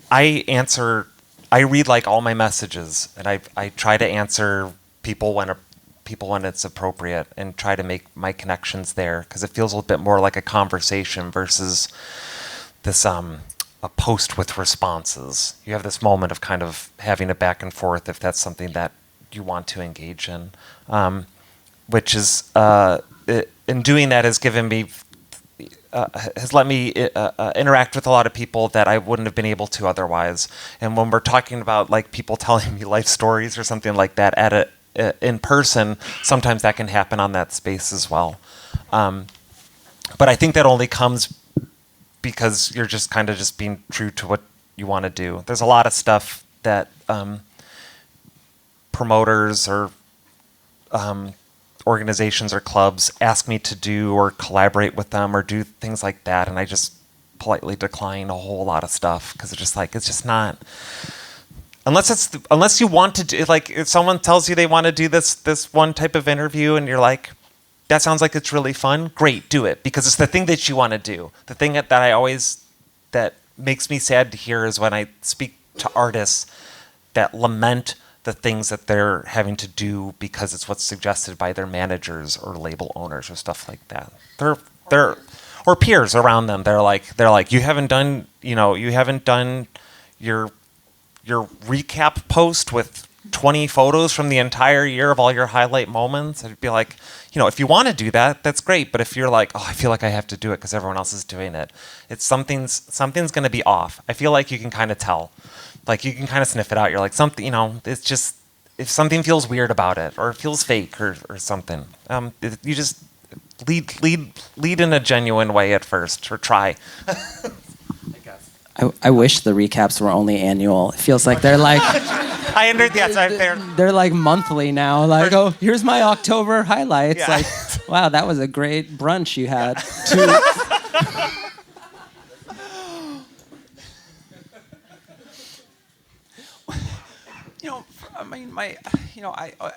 Speaker 4: I read like all my messages, and I try to answer people when it's appropriate, and try to make my connections there, because it feels a little bit more like a conversation versus this a post with responses. You have this moment of kind of having a back and forth if that's something that you want to engage in, which is in doing that has given me. Has let me interact with a lot of people that I wouldn't have been able to otherwise. And when we're talking about like people telling me life stories or something like that in person, sometimes that can happen on that space as well. But I think that only comes because you're just kind of just being true to what you want to do. There's a lot of stuff that promoters or organizations or clubs ask me to do or collaborate with them or do things like that, and I just politely decline a whole lot of stuff because it's just not, unless you want to do, like, if someone tells you they want to do this one type of interview and you're like, that sounds like it's really fun, great, do it, because it's the thing that you want to do. The thing that makes me sad to hear is when I speak to artists that lament the things that they're having to do because it's what's suggested by their managers or label owners or stuff like that. They're or peers around them. They're like you haven't done your recap post with 20 photos from the entire year of all your highlight moments. I'd be like, if you want to do that, that's great. But if you're like, oh, I feel like I have to do it because everyone else is doing it, it's something's going to be off. I feel like you can kind of tell. Like, you can kind of sniff it out. You're like, something, it's just, if something feels weird about it or it feels fake or something, you just lead in a genuine way at first, or try. I guess.
Speaker 1: I wish the recaps were only annual. It feels like they're like...
Speaker 4: I understand.
Speaker 1: They're like monthly now. Like, oh, here's my October highlights.
Speaker 4: Yeah.
Speaker 1: Like, wow, that was a great brunch you had.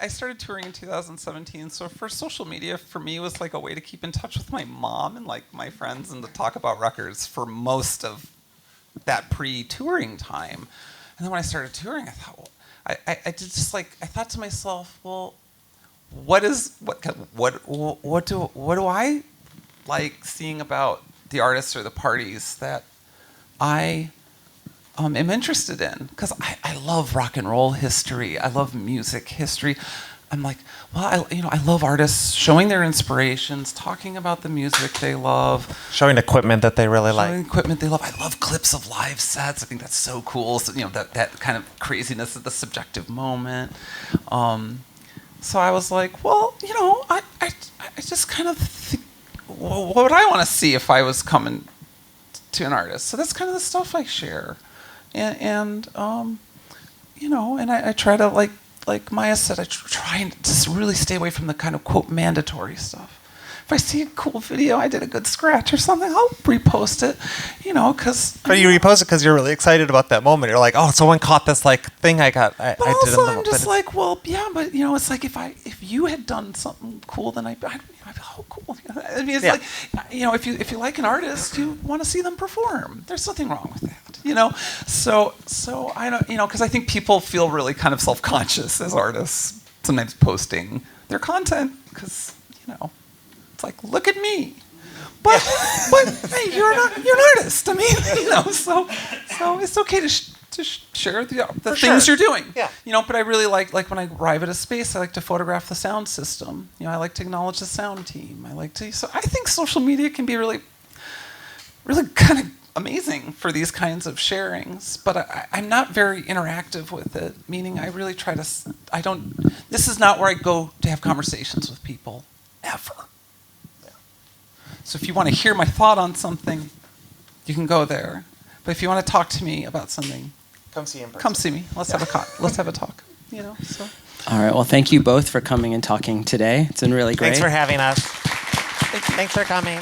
Speaker 2: I started touring in 2017, so for social media, for me, was like a way to keep in touch with my mom and like my friends and to talk about records for most of that pre-touring time. And then when I started touring, I thought, well, I thought to myself, well, what do I like seeing about the artists or the parties that I am interested in? Because I love rock and roll history. I love music history. I'm like, well, I love artists showing their inspirations, talking about the music they love,
Speaker 4: showing equipment that they really like.
Speaker 2: Showing equipment they love. I love clips of live sets. I think that's so cool. So, that kind of craziness of the subjective moment. So I was like, well, I just kind of think, what would I want to see if I was coming to an artist? So that's kind of the stuff I share. And I try to, like Maya said, I try and just really stay away from the kind of, quote, mandatory stuff. If I see a cool video, I did a good scratch or something, I'll repost it, because...
Speaker 4: But you repost it because you're really excited about that moment. You're like, oh, someone caught this, thing I got.
Speaker 2: But
Speaker 4: I
Speaker 2: also,
Speaker 4: did
Speaker 2: I'm just like, well, yeah, but, it's like if you had done something cool, then I'd be like, oh, cool. I mean, it's like, if you like an artist, you want to see them perform. There's nothing wrong with that, So I don't, because I think people feel really kind of self-conscious as artists, sometimes posting their content, because, it's like, look at me. But hey, you're an artist. I mean, so it's okay to share the things you're doing.
Speaker 4: Yeah.
Speaker 2: But I really like when I arrive at a space, I like to photograph the sound system. I like to acknowledge the sound team. So I think social media can be really, really kind of amazing for these kinds of sharings. But I'm not very interactive with it. Meaning, I really try to. This is not where I go to have conversations with people ever. So if you want to hear my thought on something, you can go there. But if you want to talk to me about something,
Speaker 3: Come see in person.
Speaker 2: Come see me. Let's have a talk. You know. So.
Speaker 1: All right. Well, thank you both for coming and talking today. It's been really great.
Speaker 4: Thanks for having us. Thanks for coming.